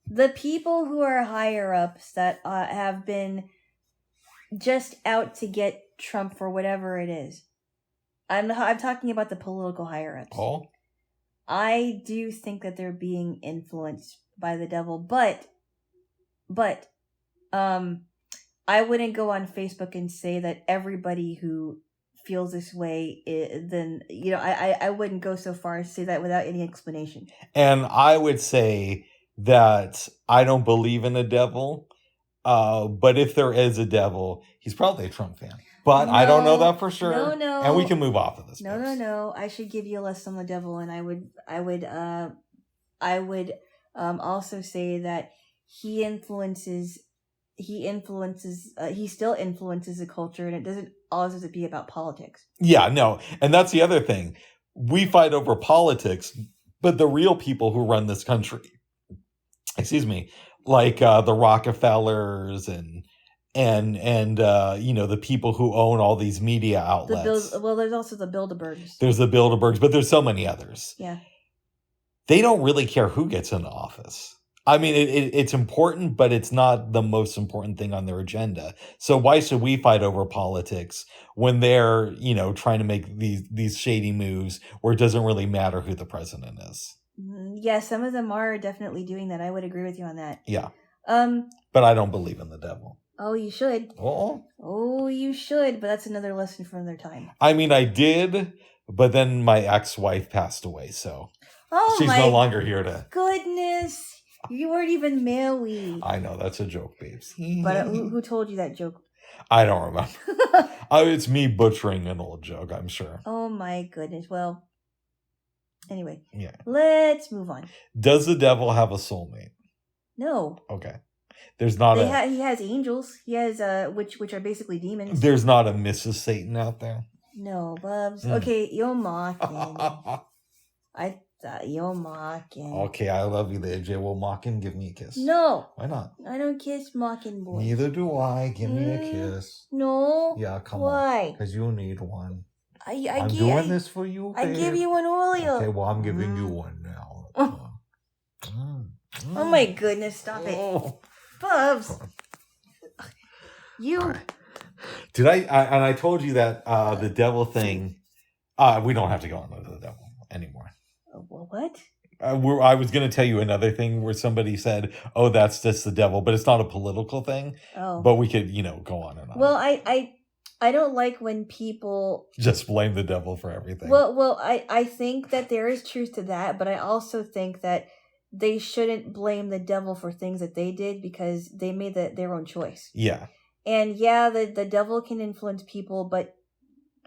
The people who are higher ups that have been just out to get Trump for whatever it is. I'm talking about the political higher-ups. Oh? I do think that they're being influenced by the devil, but I wouldn't go on Facebook and say that everybody who feels this way, then, I wouldn't go so far as to say that without any explanation. And I would say that I don't believe in a devil, but if there is a devil, he's probably a Trump fan. But I don't know that for sure. No. And we can move off of this. No. I should give you a lesson on the devil, and I would also say that he still influences the culture, and it doesn't always have to be about politics. Yeah, no. And that's the other thing. We fight over politics, but the real people who run this country, like the Rockefellers and the people who own all these media outlets. There's also the Bilderbergs. There's the Bilderbergs, but there's so many others. Yeah. They don't really care who gets into office. I mean, it's important, but it's not the most important thing on their agenda. So why should we fight over politics when they're, trying to make these shady moves where it doesn't really matter who the president is? Yeah, some of them are definitely doing that. I would agree with you on that. Yeah. But I don't believe in the devil. Oh, you should. Oh, you should, but that's another lesson for another time. I mean, I did, but then my ex-wife passed away, so she's no longer here to... Goodness, you weren't even married. I know, that's a joke, babes. But who told you that joke? I don't remember. It's me butchering an old joke, I'm sure. Oh my goodness, well, anyway. Yeah. Let's move on. Does the devil have a soulmate? No. Okay. There's not he has angels. He has which are basically demons. There's not a Mrs. Satan out there. No, Bubs. Okay, you're mocking. I thought you're mocking. Okay, I love you there, Jaylo. Mocking, give me a kiss. No. Why not? I don't kiss mocking boys. Neither do I. Give me a kiss. No. Yeah, come on. Why? Because you need one. I'm doing this for you, babe. I give you one earlier. Okay, well, I'm giving you one now. Oh my goodness, stop it. Bubs. You. Did I told you that the devil thing, we don't have to go on with the devil anymore. What? I was going to tell you another thing where somebody said, oh, that's just the devil, but it's not a political thing. Oh. But we could, go on and on. Well, I don't like when people just blame the devil for everything. Well, I think that there is truth to that, but I also think that they shouldn't blame the devil for things that they did because they made their own choice. Yeah. And yeah, the devil can influence people, but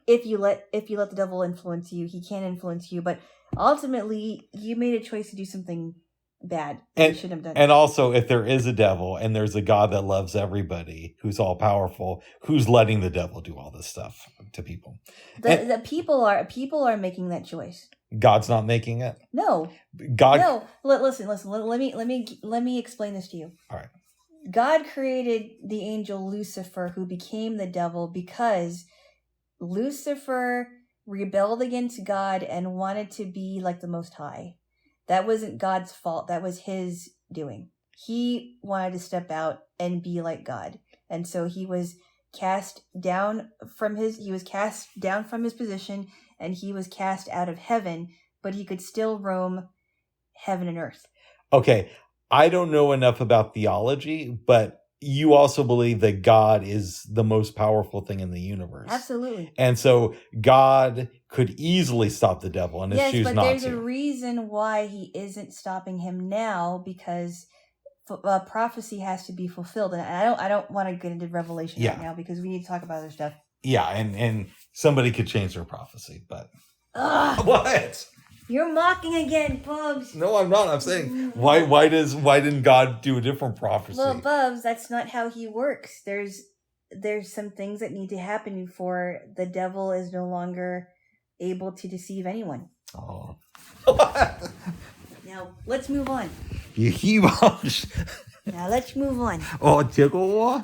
if you let the devil influence you, he can influence you. But ultimately, you made a choice to do something bad. You shouldn't have done. And also, if there is a devil and there's a God that loves everybody, who's all powerful, who's letting the devil do all this stuff to people? The people are making that choice. God's not making it? No. God. No. Listen. Let me explain this to you. All right. God created the angel Lucifer, who became the devil because Lucifer rebelled against God and wanted to be like the Most High. That wasn't God's fault. That was his doing. He wanted to step out and be like God. And so he was cast down from his position, and he was cast out of heaven, but he could still roam heaven and earth. Okay. I don't know enough about theology, but you also believe that God is the most powerful thing in the universe. Absolutely. And so God could easily stop the devil and choose not to. Yes, but there's a reason why he isn't stopping him now, because prophecy has to be fulfilled. And I don't want to get into Revelation right now because we need to talk about other stuff. Yeah, and somebody could change their prophecy, but... What? You're mocking again, Bubs. No, I'm not. I'm saying, why didn't God do a different prophecy? Well, Bubs, that's not how he works. There's some things that need to happen before the devil is no longer able to deceive anyone. Oh. Now, let's move on. Now, let's move on. Oh, tickle.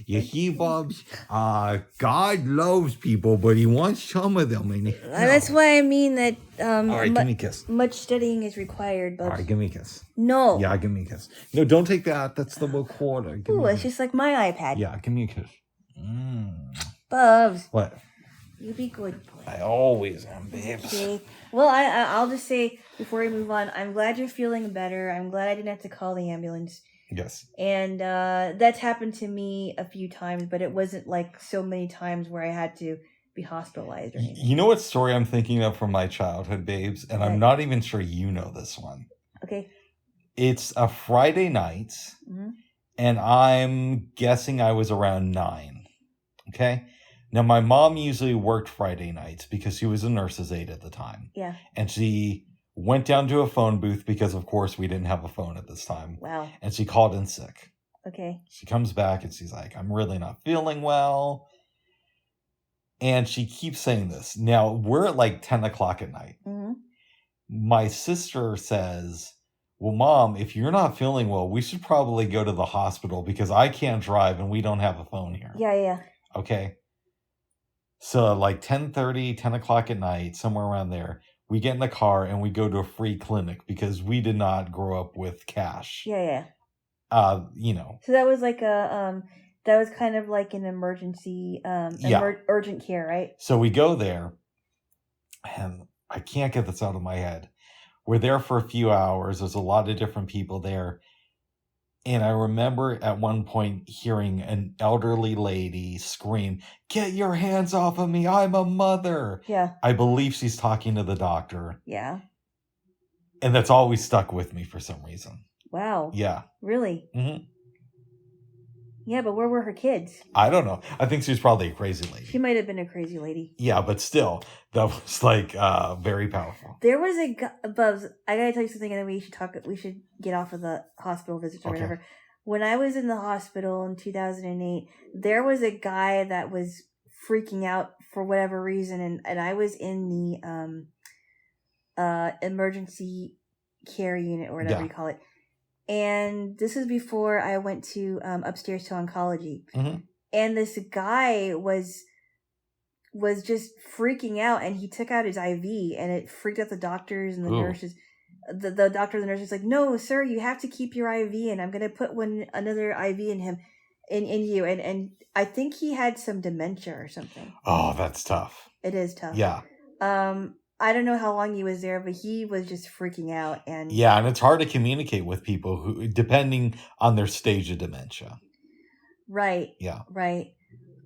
You see, Bubs, God loves people, but he wants some of them. And that's why I mean that all right, give me a kiss. Much studying is required, Bubs. All right, give me a kiss. No. Yeah, give me a kiss. No, don't take that. That's the recorder. Ooh, it's just like my iPad. Yeah, give me a kiss. Bubs. What? You be good, boy. I always am, babes. Okay. Well, I'll just say, before we move on, I'm glad you're feeling better. I'm glad I didn't have to call the ambulance. Yes. And that's happened to me a few times, but it wasn't like so many times where I had to be hospitalized or anything. You know what story I'm thinking of from my childhood, babes? And I'm not even sure you know this one. Okay. It's a Friday night, and I'm guessing I was around 9. Okay? Now, my mom usually worked Friday nights because she was a nurse's aide at the time. Yeah. And she went down to a phone booth because, of course, we didn't have a phone at this time. Wow. And she called in sick. Okay. She comes back and she's like, I'm really not feeling well. And she keeps saying this. Now, we're at like 10 o'clock at night. Mm-hmm. My sister says, well, Mom, if you're not feeling well, we should probably go to the hospital because I can't drive and we don't have a phone here. Yeah. Okay. So like 10:30, 10 o'clock at night, somewhere around there, we get in the car and we go to a free clinic because we did not grow up with cash. Yeah. You know. So that was like that was kind of like an emergency, urgent care, right? So we go there, and I can't get this out of my head. We're there for a few hours. There's a lot of different people there. And I remember at one point hearing an elderly lady scream, "Get your hands off of me, I'm a mother." Yeah. I believe she's talking to the doctor. Yeah. And that's always stuck with me for some reason. Wow. Yeah. Really? Mm-hmm. Yeah, but where were her kids? I don't know. I think she was probably a crazy lady. She might have been a crazy lady. Yeah, but still, that was like very powerful. There was a guy, Bubs, I gotta tell you something, and then we should get off of the hospital visits or whatever. When I was in the hospital in 2008, there was a guy that was freaking out for whatever reason, and I was in the emergency care unit or whatever you call it. And this is before I went to upstairs to oncology. Mm-hmm. And this guy was just freaking out, and he took out his IV, and it freaked out the doctors and the nurses. The doctor and the nurse was like, "No, sir, you have to keep your IV, and I'm going to put another IV in him, in you." And I think he had some dementia or something. Oh, that's tough. It is tough. Yeah. I don't know how long he was there, but he was just freaking out. And it's hard to communicate with people who, depending on their stage of dementia. Right. Yeah. Right.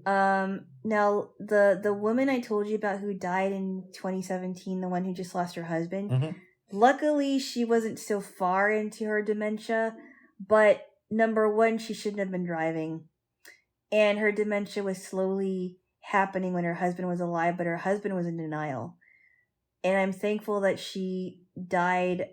Now the woman I told you about who died in 2017, the one who just lost her husband, luckily she wasn't so far into her dementia, but number one, she shouldn't have been driving. And her dementia was slowly happening when her husband was alive, but her husband was in denial. And I'm thankful that she died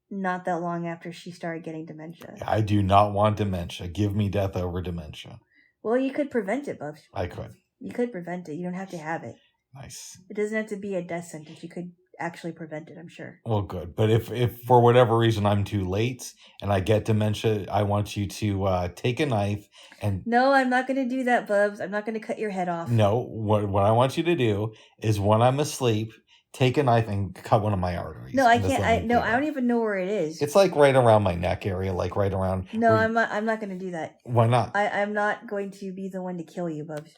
not that long after she started getting dementia. I do not want dementia. Give me death over dementia. Well, you could prevent it, Bubs. I could. You could prevent it. You don't have to have it. Nice. It doesn't have to be a death sentence. You could actually prevent it, I'm sure. Well, good. But if for whatever reason I'm too late and I get dementia, I want you to take a knife and... No, I'm not going to do that, Bubs. I'm not going to cut your head off. No, what I want you to do is when I'm asleep, take a knife and cut one of my arteries. No, I can't. I don't even know where it is. It's like right around my neck area, like right around... No, I'm not going to do that. Why not? I'm not going to be the one to kill you, Bubs.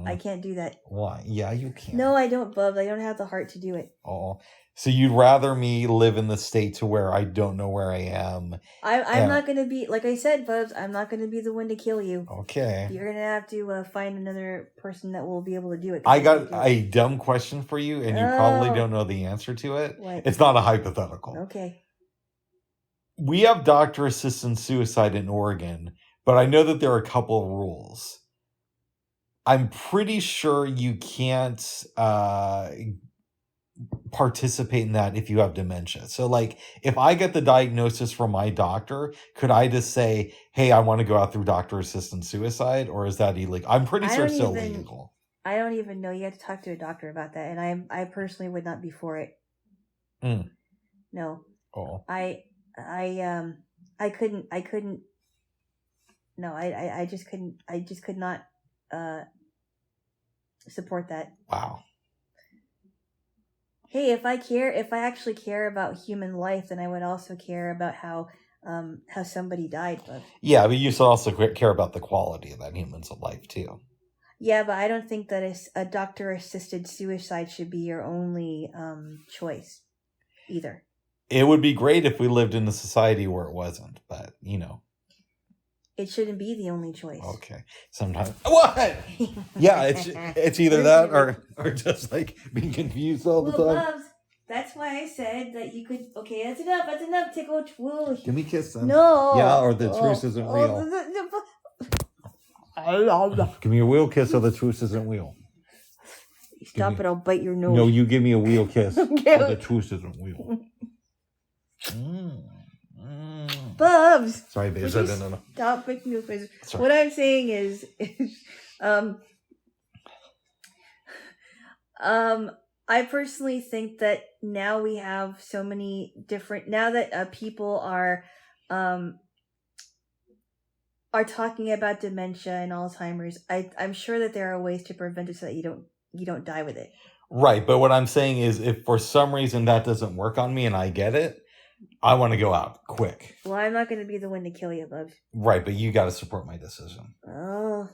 I can't do that. Why? Yeah, you can. No, I don't, Bubs. I don't have the heart to do it. Oh. So you'd rather me live in the state to where I don't know where I am? I'm not going to be, like I said, Bubs, I'm not going to be the one to kill you. Okay. You're going to have to find another person that will be able to do it. I got a dumb question for you, and you probably don't know the answer to it. What? It's not a hypothetical. Okay. We have doctor-assisted suicide in Oregon, but I know that there are a couple of rules. I'm pretty sure you can't participate in that if you have dementia. So, like, if I get the diagnosis from my doctor, could I just say, hey, I want to go out through doctor-assisted suicide, or is that illegal? I'm pretty sure it's still illegal. I don't even know. You have to talk to a doctor about that, and I personally would not be for it. No. Oh. I couldn't. No, I just could not support that. Wow. Hey, if I actually care about human life, then I would also care about how somebody died. But yeah, but you should also care about the quality of that human's life too. Yeah, but I don't think that a doctor-assisted suicide should be your only choice either. It would be great if we lived in a society where it wasn't, but it shouldn't be the only choice. Okay. Sometimes what? Yeah, it's either that or just like being confused all the time. Loves, that's why I said that you could. Okay, that's enough. That's enough. Tickle. Whoa. Give me a kiss then. No. Yeah, or the truce isn't real. Give me a wheel kiss or the truce isn't real. Stop it! I'll bite your nose. No, you give me a wheel kiss or the truce isn't real. Bubs. Sorry, babe. No. Stop making those faces. What I'm saying is I personally think that now we have so many different. Now that people are talking about dementia and Alzheimer's, I'm sure that there are ways to prevent it so that you don't die with it. Right, but what I'm saying is, if for some reason that doesn't work on me, and I get it, I want to go out quick. Well, I'm not going to be the one to kill you, Bubs. Right, but you got to support my decision. Oh.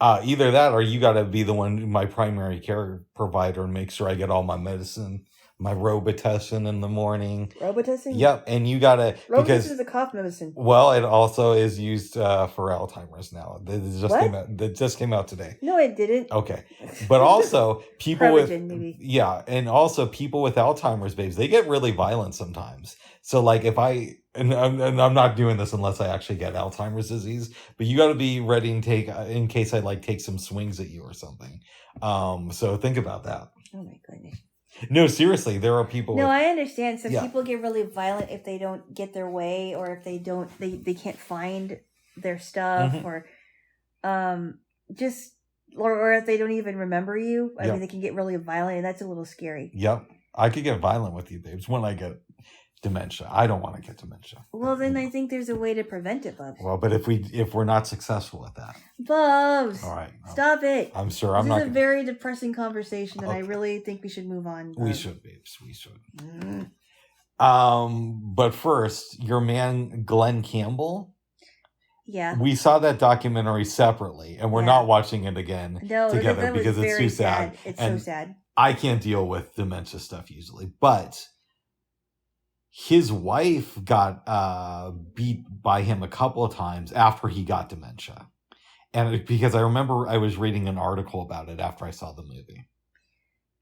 Either that or you got to be the one, my primary care provider, and make sure I get all my medicine, my Robitussin in the morning. Robitussin? Yep, and you got to... Robitussin is a cough medicine. Well, it also is used for Alzheimer's now. It just came out today. No, it didn't. Okay. But also, people with... maybe. Yeah, and also people with Alzheimer's, babes, they get really violent sometimes. So, like, if I... And I'm not doing this unless I actually get Alzheimer's disease, but you got to be ready and take, in case I take some swings at you or something. So think about that. Oh my goodness. No, seriously, there are people. No, I understand. So people get really violent if they don't get their way, or if they don't, they can't find their stuff, or or if they don't even remember you. I mean, they can get really violent, and that's a little scary. Yep, I could get violent with you, babes, when I get dementia. I don't want to get dementia. Well, then I think there's a way to prevent it, Bubs. Well, but if we're not successful at that, Bubs, all right, stop it. I'm sure I'm not. This is a very depressing conversation, and I really think we should move on. We should, babes. We should. But first, your man Glenn Campbell. Yeah. We saw that documentary separately, and we're not watching it again together because it's too sad. It's so sad. I can't deal with dementia stuff usually, but his wife got beat by him a couple of times after he got dementia. And because I remember I was reading an article about it after I saw the movie.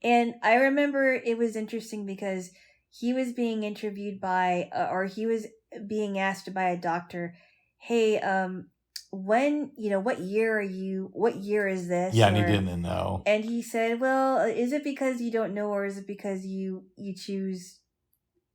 And I remember it was interesting because he was being interviewed by, or he was being asked by a doctor, hey, what year is this? Yeah, and he didn't know. And he said, well, is it because you don't know, or is it because you choose,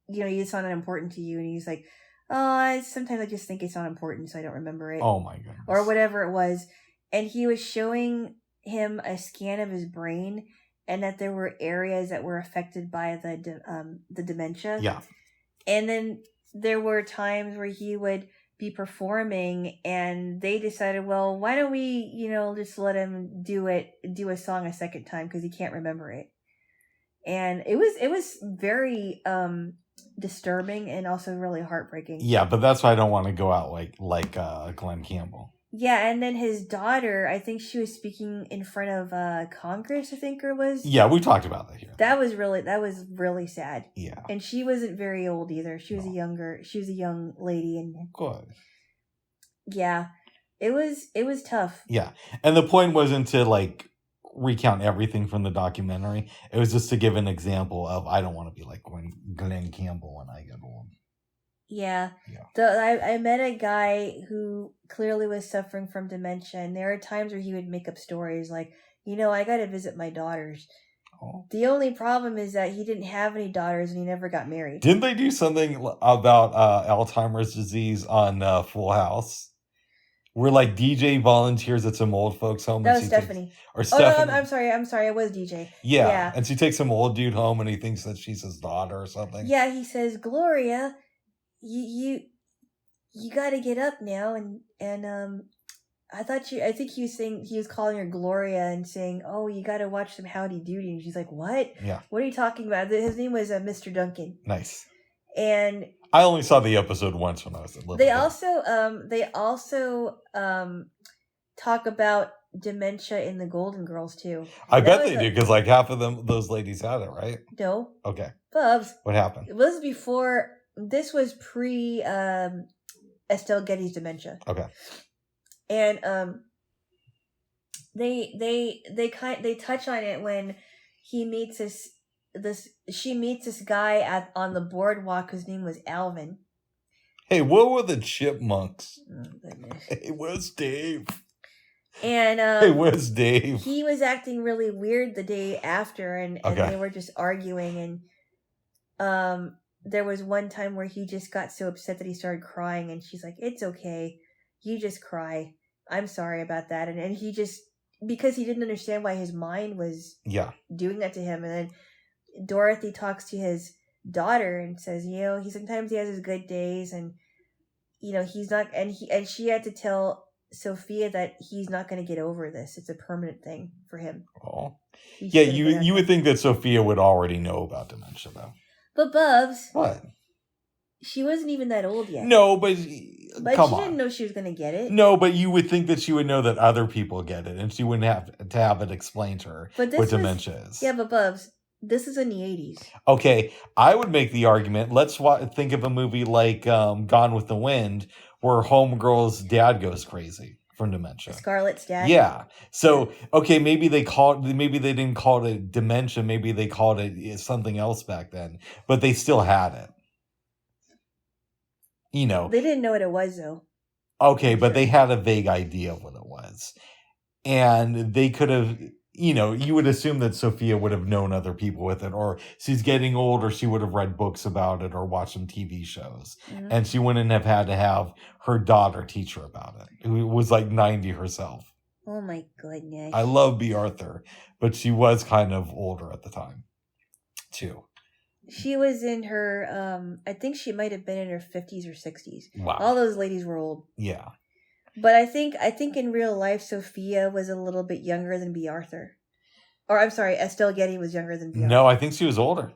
it's not important to you? And he's like, oh, sometimes I just think it's not important, so I don't remember it. Oh my goodness. Or whatever it was. And he was showing him a scan of his brain, and that there were areas that were affected by the dementia. Yeah. And then there were times where he would be performing, and they decided, well, why don't we, just let him do a song a second time because he can't remember it. And it was very disturbing and also really heartbreaking. Yeah, but that's why I don't want to go out like Glenn Campbell. Yeah, and then his daughter, I think she was speaking in front of Congress, I think, or was. Yeah, we talked about that here. That was really sad. Yeah. And she wasn't very old either. She was a young lady, and good. Yeah. It was tough. Yeah. And the point wasn't to like recount everything from the documentary. It was just to give an example of I don't want to be like Glenn Campbell when I get old. Yeah. I met a guy who clearly was suffering from dementia, and there are times where he would make up stories like, I got to visit my daughters. Oh. The only problem is that he didn't have any daughters and he never got married. Didn't they do something about Alzheimer's disease on Full House? Where like DJ volunteers at some old folks home. That was Stephanie. Stephanie. No, I'm sorry. It was DJ. Yeah. And she takes some old dude home and he thinks that she's his daughter or something. Yeah, he says, Gloria, you got to get up now, and I think he was saying, he was calling her Gloria and saying, oh, you got to watch some Howdy Doody, and she's like, what? Yeah. What are you talking about? His name was Mr. Duncan. Nice. And I only saw the episode once when I was a little. They also talk about dementia in the Golden Girls too. I bet they do, because like half of those ladies had it, right? No. Okay. Bubs. What happened? It was before. This was pre Estelle Getty's dementia. Okay. And they touch on it when he meets she meets this guy on the boardwalk whose name was Alvin. Hey, what were the chipmunks? Oh, goodness. Hey, where's Dave? And hey, where's Dave? He was acting really weird the day after, and they were just arguing, and there was one time where he just got so upset that he started crying, and she's like, "It's okay, you just cry. I'm sorry about that." And he just, because he didn't understand why his mind was doing that to him, and then Dorothy talks to his daughter and says, he sometimes he has his good days, and he's not, and she had to tell Sophia that he's not going to get over this. It's a permanent thing for him. Oh, yeah. You would think that Sophia would already know about dementia, though. But Bubs, what? She wasn't even that old yet. No, but come on. She didn't know she was going to get it. No, but you would think that she would know that other people get it, and she wouldn't have to have it explained to her what dementia is. Yeah, but Bubs, this is in the 80s. Okay, I would make the argument. Let's think of a movie like Gone with the Wind, where Homegirl's dad goes crazy from dementia. Scarlett's dad? Yeah. So, okay, maybe they didn't call it dementia. Maybe they called it something else back then. But they still had it. They didn't know what it was, though. Okay, but they had a vague idea of what it was. And they could have, you would assume that Sophia would have known other people with it, or she's getting old, or she would have read books about it or watched some TV shows. Mm-hmm. And she wouldn't have had to have her daughter teach her about it, who was like 90 herself. Oh my goodness. I love B. Arthur, but she was kind of older at the time, too. She was in her, I think she might have been in her 50s or 60s. Wow. All those ladies were old. Yeah. But I think in real life, Sophia was a little bit younger than B. Arthur. Or, I'm sorry, Estelle Getty was younger than B. Arthur. No, I think she was older.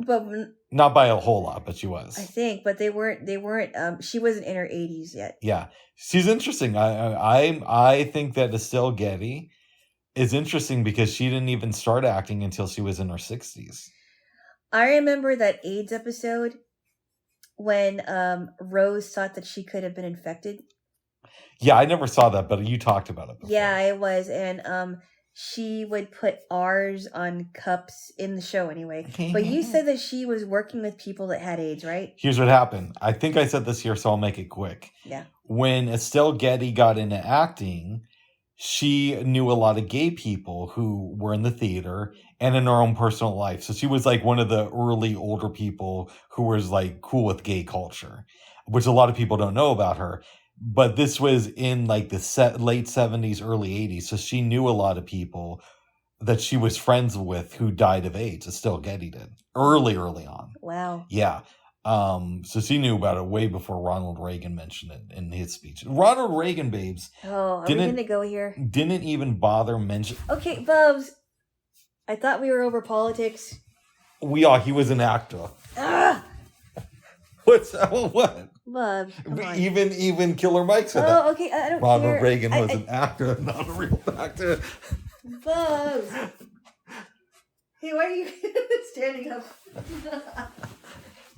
But not by a whole lot, but she was. I think, but they weren't, she wasn't in her 80s yet. Yeah. She's interesting. I think that Estelle Getty is interesting because she didn't even start acting until she was in her 60s. I remember that AIDS episode when Rose thought that she could have been infected. Yeah, I never saw that, but you talked about it before. Yeah, it was. And she would put R's on cups in the show anyway. But you said that she was working with people that had AIDS, right? Here's what happened. I think I said this here, so I'll make it quick. Yeah. When Estelle Getty got into acting, she knew a lot of gay people who were in the theater and in her own personal life. So she was like one of the early older people who was like cool with gay culture, which a lot of people don't know about her. But this was in like the late 70s, early 80s. So she knew a lot of people that she was friends with who died of AIDS. Estelle Getty did early on. Wow. Yeah. So she knew about it way before Ronald Reagan mentioned it in his speech. Ronald Reagan, babes. Oh, are we going to go here? Didn't even bother mention. Okay, Bubs. I thought we were over politics. We are. He was an actor. Ah! What's what? Bubs, come on. Even Killer Mike said that. Oh, okay, I don't care. Ronald Reagan was an actor, not a real actor. Bubs. Hey, why are you standing up?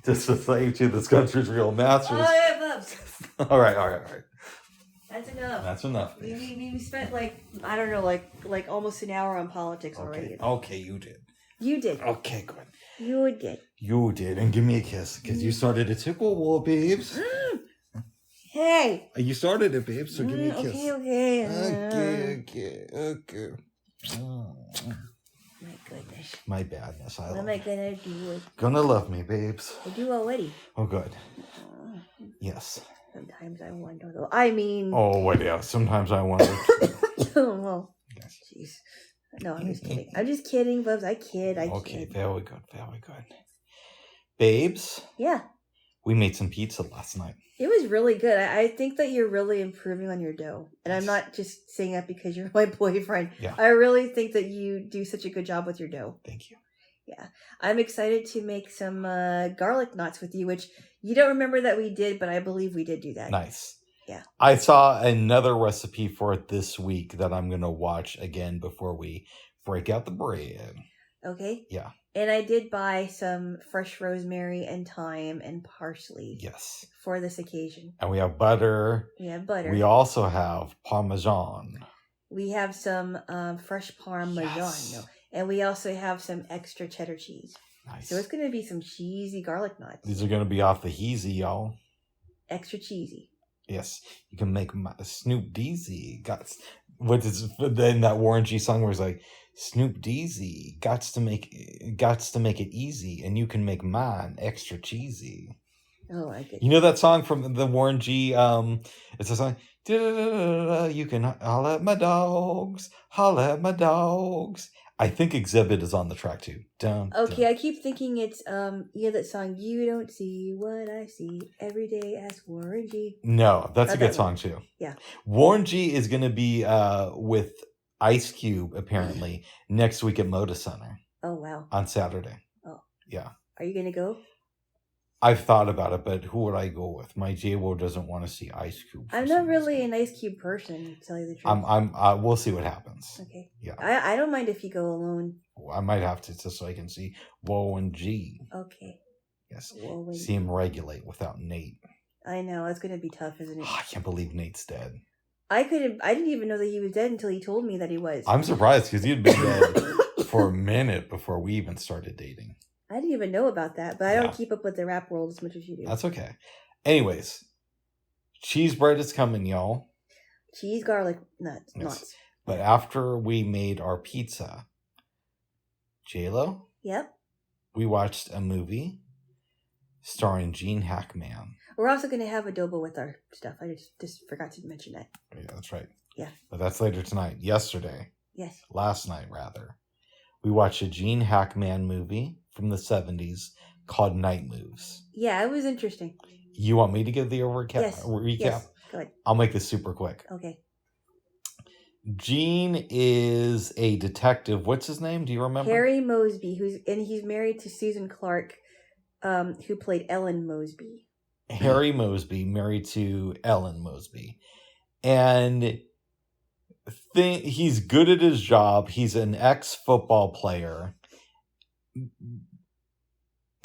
Just to say to this country's real masters. Oh, yeah, Bubs. All right. That's enough. We spent I don't know, like almost an hour on politics already. Okay, you did. You did. Okay, good. You did. You did, and give me a kiss because you started a tickle wall, babes. Hey. You started it, babes. So give me a kiss. Okay. Okay. My goodness. My badness. I love am I gonna do? Gonna love me, babes. I do already. Oh, good. Yes. Sometimes I wonder, though. I mean... Oh, wait, yeah. Sometimes I wonder. Oh, yes. Jeez. No, I'm just kidding. I'm just kidding, Bubs. I kid. Okay, very good. Babes? Yeah. We made some pizza last night. It was really good. I think that you're really improving on your dough. And I'm not just saying that because you're my boyfriend. Yeah. I really think that you do such a good job with your dough. Thank you. Yeah. I'm excited to make some garlic knots with you, which you don't remember that we did, but I believe we did do that. Nice. Yeah. I saw another recipe for it this week that I'm going to watch again before we break out the bread. Okay. Yeah. And I did buy some fresh rosemary and thyme and parsley. Yes. For this occasion. And we have butter. We also have Parmesan. We have some fresh Parmesan. Yes. No. And we also have some extra cheddar cheese. Nice. So it's going to be some cheesy garlic knots. These are going to be off the heezy, y'all. Extra cheesy. Yes. You can make Snoop Deezy. Then that Warren G song where it's like, Snoop Deezy, gots to make it easy, and you can make mine extra cheesy. Oh, I get. You know that song from the Warren G? It's a song. You can holla at my dogs, holla at my dogs. I think Exhibit is on the track too. Okay, I keep thinking it's that song. You don't see what I see every day. Ask Warren G. No, that's a good song too. Yeah, Warren G is going to be with Ice Cube apparently next week at Moda Center. Oh wow! On Saturday. Oh yeah. Are you gonna go? I've thought about it, but who would I go with? My Jaylo doesn't want to see Ice Cube. I'm not really an Ice Cube person, to tell you the truth. We'll see what happens. Okay. Yeah. I don't mind if you go alone. I might have to just so I can see Warren G. Okay. Yes. See him regulate without Nate. I know it's gonna be tough, isn't it? I can't believe Nate's dead. I didn't even know that he was dead until he told me that he was. I'm surprised because he'd been dead for a minute before we even started dating. I didn't even know about that, but I don't keep up with the rap world as much as you do. That's okay. Anyways, cheese bread is coming, y'all. Cheese, garlic, nuts. Yes. Nuts. But after we made our pizza, Jaylo? Yep. We watched a movie starring Gene Hackman. We're also going to have adobo with our stuff. I just forgot to mention that. Yeah, that's right. Yeah. But that's later tonight. Yesterday. Yes. Last night, rather. We watched a Gene Hackman movie from the 70s called Night Moves. Yeah, it was interesting. You want me to give the recap? Yes. Yes. Go ahead. I'll make this super quick. Okay. Gene is a detective. What's his name? Do you remember? Harry Mosby, he's married to Susan Clark, who played Ellen Mosby. Harry Mosby, married to Ellen Mosby. And he's good at his job. He's an ex-football player.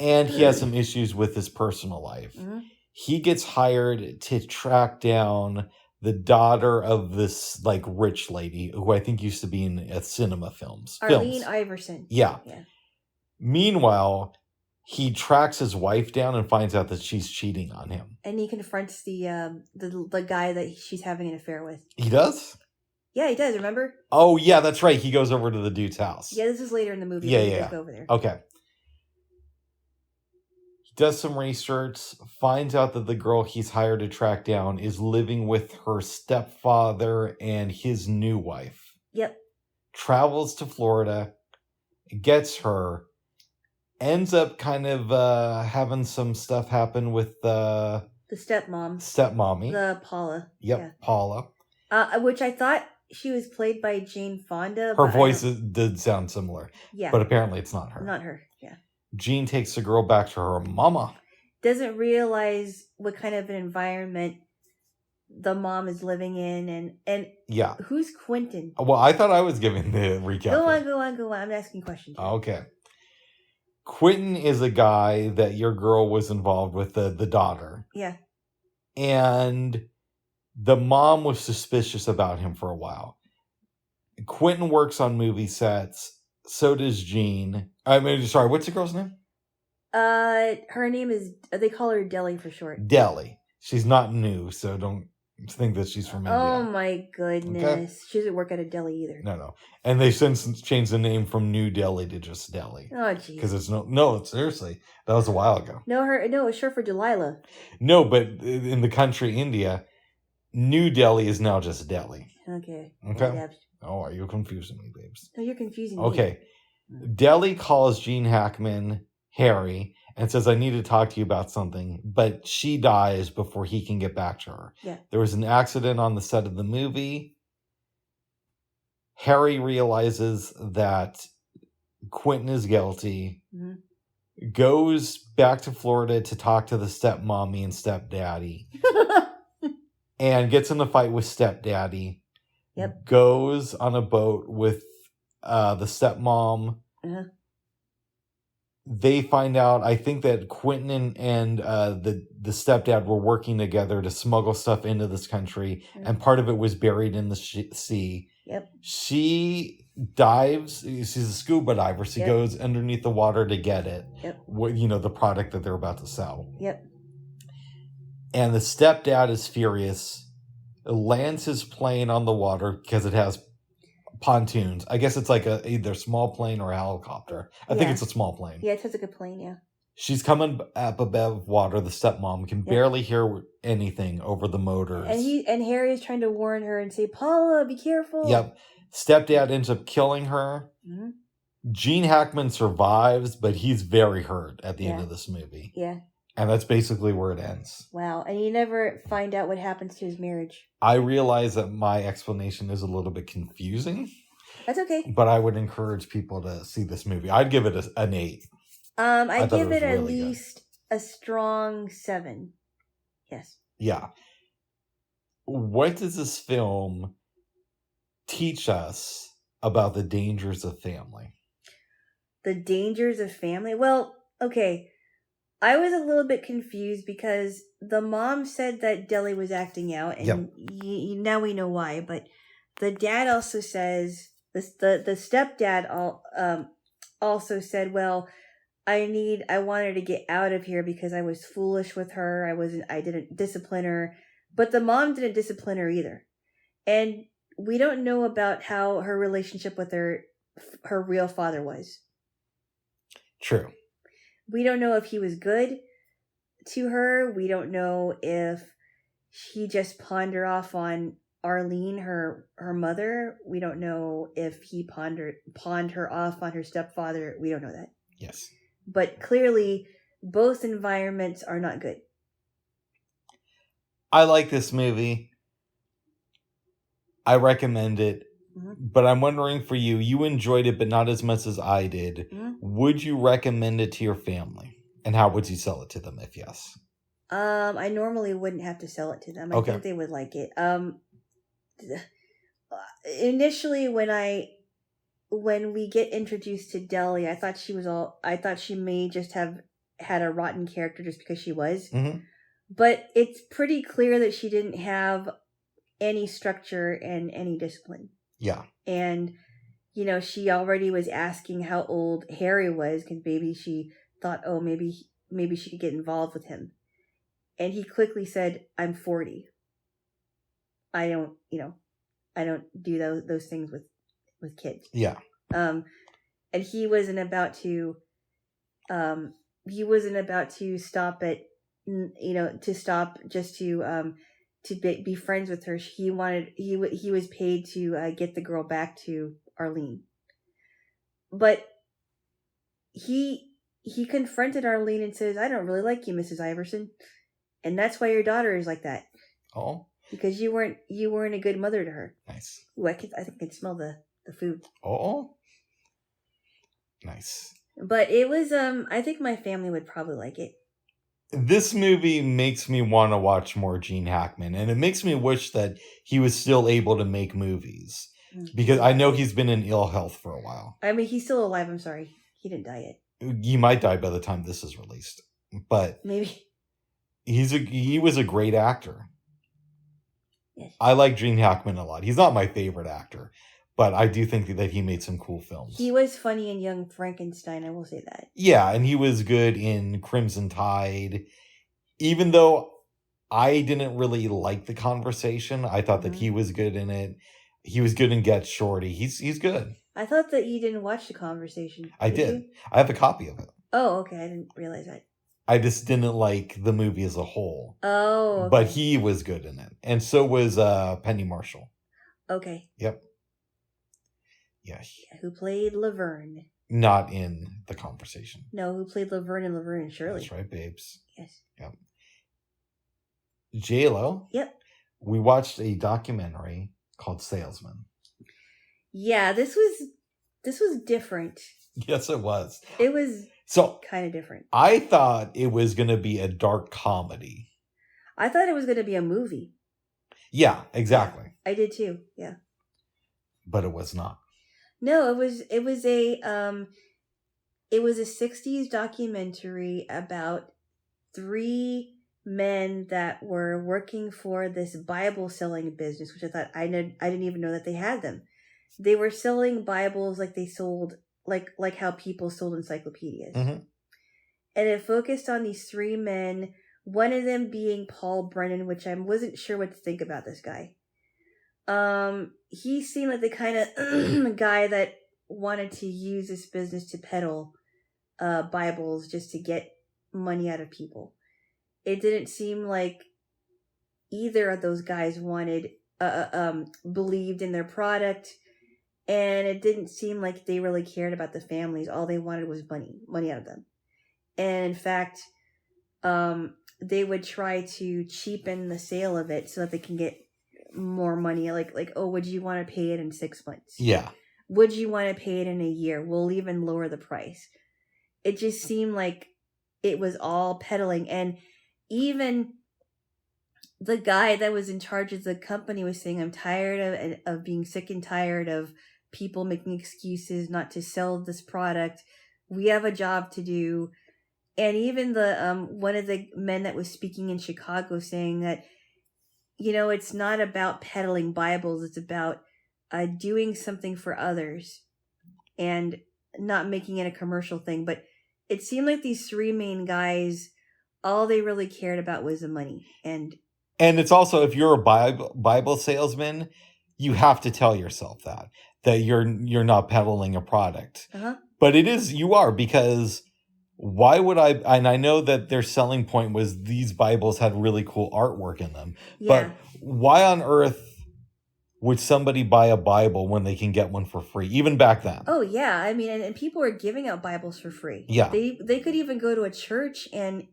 And he has some issues with his personal life. Mm-hmm. He gets hired to track down the daughter of this rich lady who I think used to be in cinema films. Arlene Iverson. Yeah. Meanwhile, he tracks his wife down and finds out that she's cheating on him. And he confronts the guy that she's having an affair with. He does? Yeah, he does, remember? Oh, yeah, that's right. He goes over to the dude's house. Yeah, this is later in the movie. Yeah. Go over there. Okay. He does some research, finds out that the girl he's hired to track down is living with her stepfather and his new wife. Yep. Travels to Florida, gets her, ends up kind of having some stuff happen with the stepmommy. The Paula. Yep, yeah. Paula. Which I thought she was played by Jane Fonda. Her voice did sound similar. Yeah. But apparently it's not her. Not her, yeah. Gene takes the girl back to her mama. doesn't realize what kind of an environment the mom is living in, and yeah. Who's Quentin? Well, I thought I was giving the recap. Go on. I'm asking questions. Okay. Quentin is a guy that your girl was involved with, the daughter. Yeah. And the mom was suspicious about him for a while. Quentin works on movie sets. So does Jean. Sorry, what's the girl's name? Her name is, they call her Deli for short. Deli. She's not new, so don't think that she's from India. Oh my goodness. Okay? She doesn't work at a deli either. No. And they've since changed the name from New Delhi to just Deli. Oh, jeez. Because it's no, seriously. That was a while ago. No, it's short for Delilah. No, but in the country India, New Delhi is now just Delhi. Okay. Oh, are you confusing me, babes? No, you're confusing me. Okay. Deli calls Gene Hackman Harry and says, I need to talk to you about something. But she dies before he can get back to her. Yeah. There was an accident on the set of the movie. Harry realizes that Quentin is guilty. Mm-hmm. Goes back to Florida to talk to the stepmommy and stepdaddy. And gets in a fight with stepdaddy. Yep. Goes on a boat with the stepmom. Uh-huh. They find out, I think that Quentin and the stepdad were working together to smuggle stuff into this country, and part of it was buried in the sea. Yep. She dives. She's a scuba diver. She goes underneath the water to get it. Yep. The product that they're about to sell. Yep. And the stepdad is furious. Lands his plane on the water because it has pontoons. I guess it's like either a small plane or a helicopter. I think it's a small plane. Yeah, it's like a plane, yeah. She's coming up above water. The stepmom can barely hear anything over the motors. And Harry's trying to warn her and say, Paula, be careful. Yep. Stepdad ends up killing her. Mm-hmm. Gene Hackman survives, but he's very hurt at the end of this movie. Yeah. And that's basically where it ends. Wow. And you never find out what happens to his marriage. I realize that my explanation is a little bit confusing. That's okay. But I would encourage people to see this movie. I'd give it an 8. I give it at least a strong 7. Yes. Yeah. What does this film teach us about the dangers of family? The dangers of family? Well, okay. I was a little bit confused because the mom said that Deli was acting out, and now we know why. But the dad also says, the stepdad also said, well, I want her to get out of here because I was foolish with her. I didn't discipline her, but the mom didn't discipline her either, and we don't know about how her relationship with her real father was. True. We don't know if he was good to her. We don't know if he just pawned her off on Arlene, her mother. We don't know if he pawned her off on her stepfather. We don't know that. Yes. But clearly, both environments are not good. I like this movie. I recommend it. Mm-hmm. But I'm wondering for you, you enjoyed it, but not as much as I did. Mm-hmm. Would you recommend it to your family? And how would you sell it to them if yes? I normally wouldn't have to sell it to them. I think they would like it. Initially, when we get introduced to Deli, I thought she may just have had a rotten character just because she was. Mm-hmm. But it's pretty clear that she didn't have any structure and any discipline. Yeah. And, she already was asking how old Harry was because maybe she thought, oh, maybe she could get involved with him. And he quickly said, I'm 40. I don't do those things with kids. Yeah. And he wasn't about to stop at, to stop just to be friends with her. He was paid to get the girl back to Arlene. But he confronted Arlene and says, I don't really like you, Mrs. Iverson. And that's why your daughter is like that. Oh. Because you weren't a good mother to her. Nice. Ooh, I think I can smell the food. Oh. Nice. But it was I think my family would probably like it. This movie makes me want to watch more Gene Hackman, and it makes me wish that he was still able to make movies, because I know he's been in ill health for a while. I mean, he's still alive. I'm sorry, he didn't die yet. He might die by the time this is released, but maybe he was a great actor. Yes. I like Gene Hackman a lot. He's not my favorite actor, but I do think that he made some cool films. He was funny in Young Frankenstein, I will say that. Yeah, and he was good in Crimson Tide. Even though I didn't really like The Conversation, I thought that he was good in it. He was good in Get Shorty. He's good. I thought that you didn't watch The Conversation. I did. I have a copy of it. Oh, okay. I didn't realize that. I just didn't like the movie as a whole. Oh, okay. But he was good in it. And so was Penny Marshall. Okay. Yep. Yeah. Who played Laverne? Not in The Conversation. No, who played Laverne and Laverne and Shirley? That's right, babes. Yes. Yep. Jaylo. Yep. We watched a documentary called Salesman. Yeah, this was different. Yes, it was. It was kind of different. I thought it was going to be a dark comedy. I thought it was going to be a movie. Yeah, exactly. I did too. Yeah. But it was not. No, it was a 60s documentary about 3 men that were working for this Bible selling business, which I thought I didn't even know that they had them. They were selling Bibles like they sold like how people sold encyclopedias. Mm-hmm. And it focused on these 3 men, one of them being Paul Brennan, which I wasn't sure what to think about this guy. He seemed like the kind of guy that wanted to use this business to peddle Bibles just to get money out of people. It didn't seem like either of those guys believed in their product, and it didn't seem like they really cared about the families. All they wanted was money out of them. And in fact, they would try to cheapen the sale of it so that they can get more money. Like, oh, would you want to pay it in 6 months? Yeah. Would you want to pay it in a year? We'll even lower the price. It just seemed like it was all peddling. And even the guy that was in charge of the company was saying, I'm tired of being sick and tired of people making excuses not to sell this product. We have a job to do. And even the one of the men that was speaking in Chicago saying that, it's not about peddling Bibles. It's about doing something for others and not making it a commercial thing. But it seemed like these 3 main guys, all they really cared about was the money. And it's also, if you're a Bible salesman, you have to tell yourself that you're not peddling a product. Uh-huh. But you are, because why would and I know that their selling point was these Bibles had really cool artwork in them. Yeah. But why on earth would somebody buy a Bible when they can get one for free, even back then? Oh, yeah. I mean, and people were giving out Bibles for free. Yeah. They could even go to a church and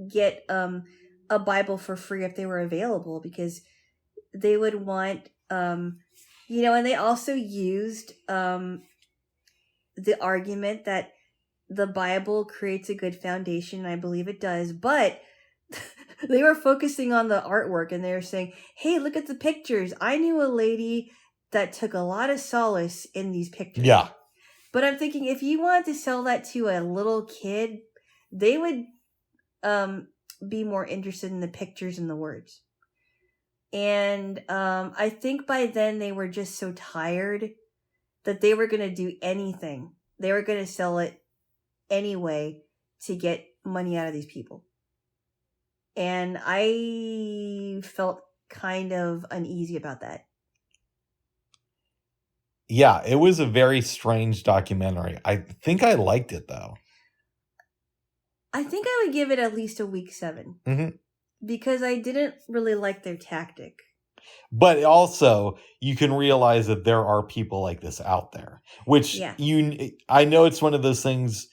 get a Bible for free if they were available, because they would want, and they also used the argument that the Bible creates a good foundation, and I believe it does, but they were focusing on the artwork, and they were saying, hey, look at the pictures. I knew a lady that took a lot of solace in these pictures. Yeah. But I'm thinking, if you wanted to sell that to a little kid, they would be more interested in the pictures and the words. And I think by then they were just so tired that they were going to do anything. They were going to sell it anyway to get money out of these people. And I felt kind of uneasy about that. Yeah, it was a very strange documentary. I think I liked it, though. I think I would give it at least a week 7. Mm-hmm. Because I didn't really like their tactic. But also, you can realize that there are people like this out there. Which, I know it's one of those things,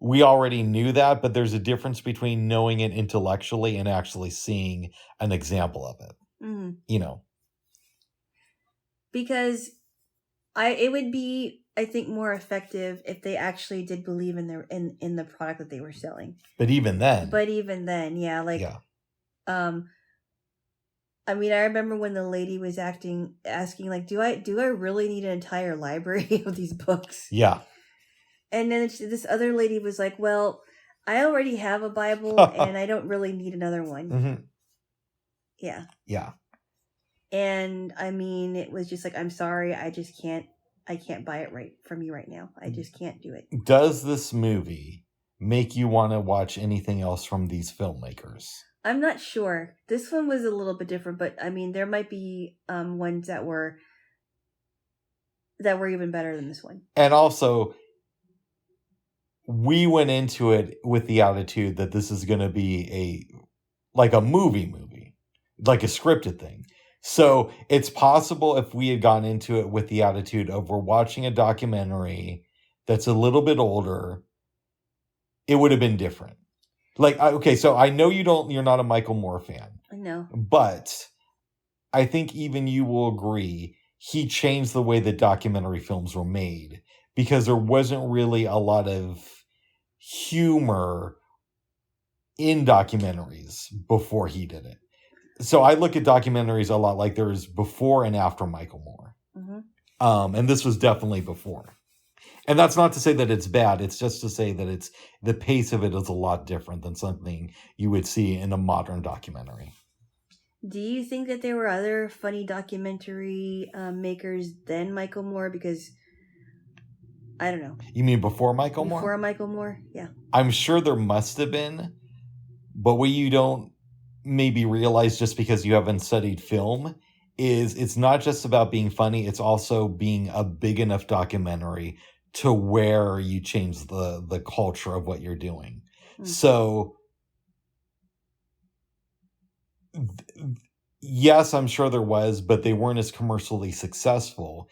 we already knew that, but there's a difference between knowing it intellectually and actually seeing an example of it. Mm-hmm. Because it would be I think more effective if they actually did believe in their in the product that they were selling. But even then, yeah, like I mean, I remember when the lady was asking like, do I really need an entire library of these books? Yeah. And then this other lady was like, well, I already have a Bible and I don't really need another one. Mm-hmm. Yeah. Yeah. And I mean, it was just like, I'm sorry, I can't buy it right from you right now. I just can't do it. Does this movie make you want to watch anything else from these filmmakers? I'm not sure. This one was a little bit different, but I mean, there might be ones that were even better than this one. And also, we went into it with the attitude that this is going to be a movie, like a scripted thing. So it's possible if we had gone into it with the attitude of we're watching a documentary that's a little bit older, it would have been different. Like, okay, so I know you're not a Michael Moore fan. I know. But I think even you will agree he changed the way that documentary films were made because there wasn't really a lot of humor in documentaries before he did it. So I look at documentaries a lot like there's before and after Michael Moore. Mm-hmm. And this was definitely before. And that's not to say that it's bad. It's just to say that the pace of it is a lot different than something you would see in a modern documentary. Do you think that there were other funny documentary makers than Michael Moore? Because I don't know. You mean before Michael Moore? Before Michael Moore, yeah. I'm sure there must have been. But what you don't maybe realize just because you haven't studied film is it's not just about being funny. It's also being a big enough documentary to where you change the culture of what you're doing. Mm-hmm. So, yes, I'm sure there was, but they weren't as commercially successful.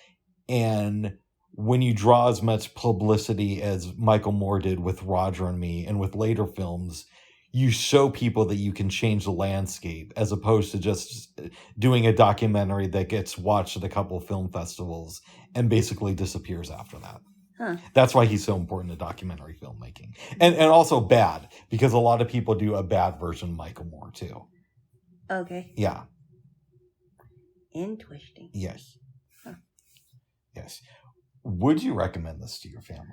And when you draw as much publicity as Michael Moore did with Roger and Me and with later films, you show people that you can change the landscape as opposed to just doing a documentary that gets watched at a couple film festivals and basically disappears after that. Huh. That's why he's so important to documentary filmmaking. And also bad, because a lot of people do a bad version of Michael Moore too. Okay. Yeah. Interesting. Yes. Huh. Yes. Would you recommend this to your family?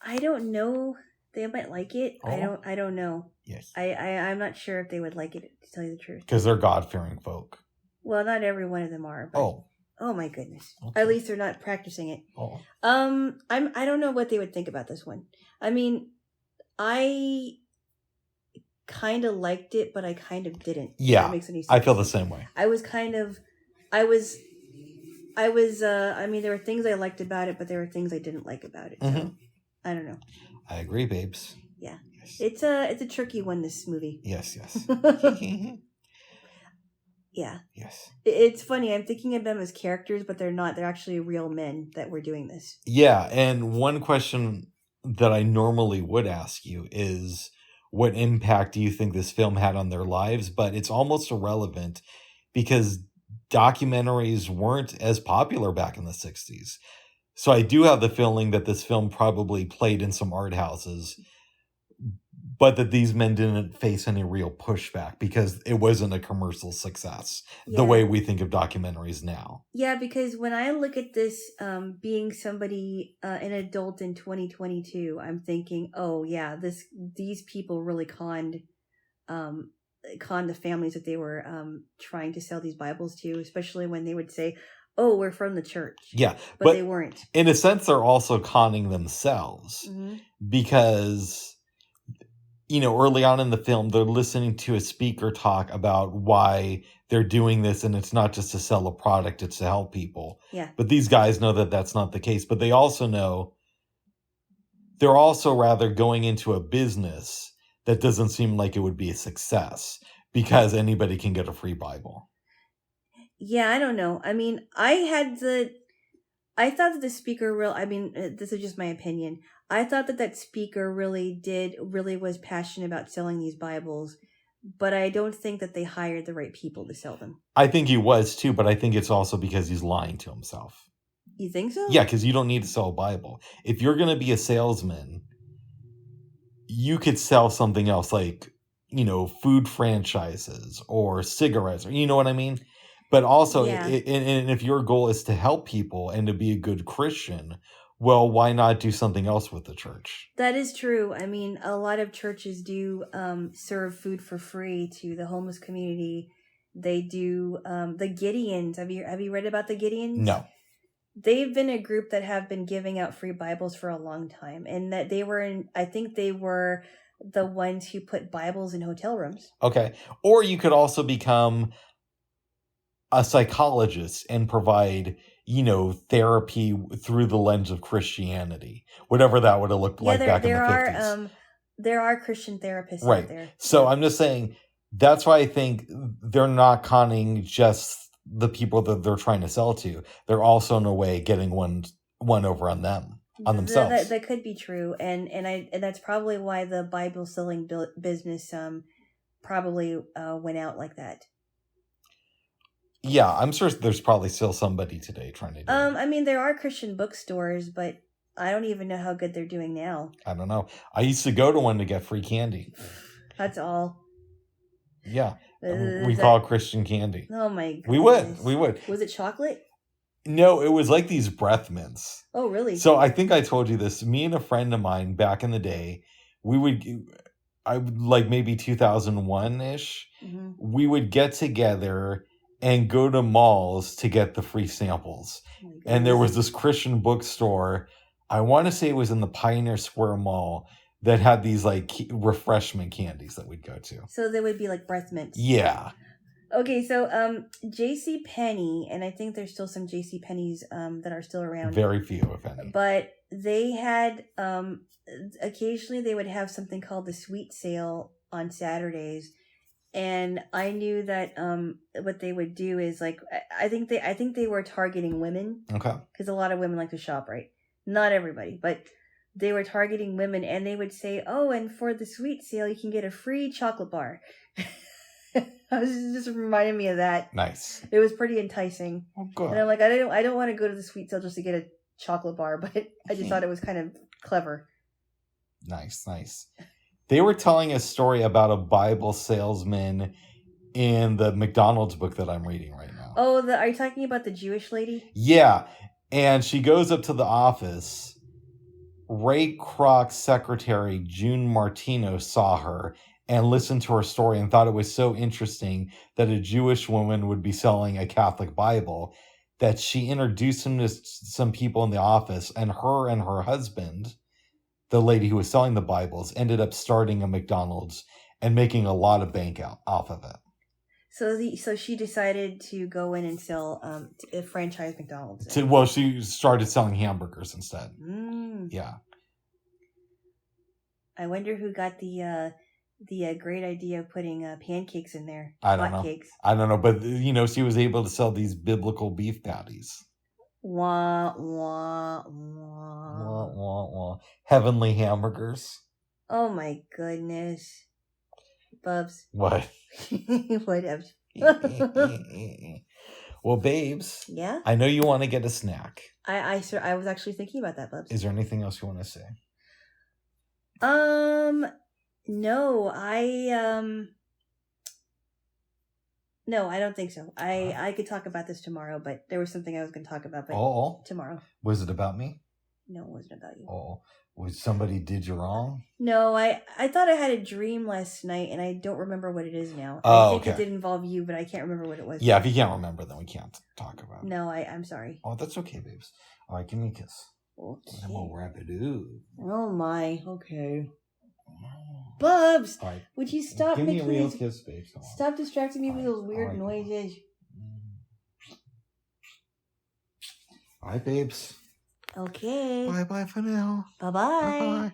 I don't know. They might like it. Oh. I don't know. Yes. I'm not sure if they would like it, to tell you the truth. Because they're God-fearing folk. Well, not every one of them are. But, oh my goodness. Okay. At least they're not practicing it. Oh. I don't know what they would think about this one. I mean, I kind of liked it, but I kind of didn't. Yeah. That makes any sense. I feel the same way. I mean, there were things I liked about it, but there were things I didn't like about it. So. Mm-hmm. I don't know. I agree, babes. Yeah. Yes. It's a tricky one, this movie. Yes. Yeah. Yes. It's funny. I'm thinking of them as characters, but they're not. They're actually real men that were doing this. Yeah. And one question that I normally would ask you is, what impact do you think this film had on their lives? But it's almost irrelevant because documentaries weren't as popular back in the 60s. So I do have the feeling that this film probably played in some art houses, but that these men didn't face any real pushback because it wasn't a commercial success the way we think of documentaries now. Yeah, because when I look at this being somebody, an adult in 2022, I'm thinking, oh yeah, these people really conned the families that they were trying to sell these Bibles to, especially when they would say, oh, we're from the church. Yeah. But they weren't. In a sense, they're also conning themselves because, early on in the film, they're listening to a speaker talk about why they're doing this. And it's not just to sell a product, it's to help people. Yeah. But these guys know that that's not the case. But they also know they're also rather going into a business that doesn't seem like it would be a success because anybody can get a free Bible. Yeah, I don't know. I mean, I thought that the speaker this is just my opinion. I thought that speaker really was passionate about selling these Bibles. but I don't think that they hired the right people to sell them. I think he was too, but I think it's also because he's lying to himself. You think so? Yeah, because you don't need to sell a Bible. If you're going to be a salesman, you could sell something else like, food franchises or cigarettes, or you know what I mean? But also, and if your goal is to help people and to be a good Christian, well, why not do something else with the church? That is true. I mean, a lot of churches do serve food for free to the homeless community. They do the Gideons. Have you read about the Gideons? No. They've been a group that have been giving out free Bibles for a long time, and that I think they were the ones who put Bibles in hotel rooms. Okay. Or you could also become a psychologist and provide, therapy through the lens of Christianity, whatever that would have looked like back in the 50s. There are Christian therapists out there. So I'm just saying, that's why I think they're not conning just the people that they're trying to sell to. They're also, in a way, getting one over on them, on themselves. That could be true, and that's probably why the Bible selling business probably went out like that. Yeah, I'm sure there's probably still somebody today trying to do it. I mean, there are Christian bookstores, but I don't even know how good they're doing now. I don't know. I used to go to one to get free candy. That's all. Yeah. We call it Christian candy. Oh my goodness. We would. Was it chocolate? No, it was like these breath mints. Oh, really? So I think I told you this. Me and a friend of mine back in the day, like maybe 2001-ish, we would get together and go to malls to get the free samples. And there was this Christian bookstore, I want to say it was in the Pioneer Square Mall, that had these like refreshment candies that we'd go to. So they would be like breath mints. Yeah. Okay, so J.C. Penney, and I think there's still some J.C. Penney's that are still around. Very few, if any. But they had occasionally they would have something called the sweet sale on Saturdays. And I knew that what they would do is like I think they were targeting women. Okay. Because a lot of women like to shop, right? Not everybody, but they were targeting women, and they would say, "Oh, and for the sweet sale, you can get a free chocolate bar." I was just reminding me of that. Nice. It was pretty enticing. Oh, good. And I'm like, I don't want to go to the sweet sale just to get a chocolate bar, but I just thought it was kind of clever. Nice. They were telling a story about a Bible salesman in the McDonald's book that I'm reading right now. Oh, are you talking about the Jewish lady? Yeah. And she goes up to the office. Ray Kroc's secretary, June Martino, saw her and listened to her story and thought it was so interesting that a Jewish woman would be selling a Catholic Bible that she introduced him to some people in the office, and her husband, the lady who was selling the Bibles, ended up starting a McDonald's and making a lot of bank off of it. So she decided to go in and sell a franchise McDonald's. She started selling hamburgers instead. Yeah. I wonder who got the great idea of putting pancakes in there. I don't know. Cakes. I don't know, but she was able to sell these biblical beef patties. Wah, wah, wah. Wah, wah, wah. Heavenly hamburgers. Oh my goodness. Bubs. What? Whatever. Well, babes. Yeah? I know you want to get a snack. I was actually thinking about that, Bubs. Is there anything else you want to say? No, no, I don't think so. I could talk about this tomorrow, but there was something I was going to talk about, but tomorrow. Was it about me? No, it wasn't about you. Oh, was somebody did you wrong? No, I thought I had a dream last night, and I don't remember what it is now. Oh, I think it did involve you, but I can't remember what it was. Yeah, if you can't remember, then we can't talk about it. No, I'm sorry. Oh, that's okay, babes. All right, give me a kiss. Okay. And we'll wrap it up. Oh my, okay. Bubs, right. Would you stop Give me making a real kiss, babe. Stop distracting me with those weird noises. All right, babes. Okay. Bye-bye for now. Bye-bye. Bye-bye.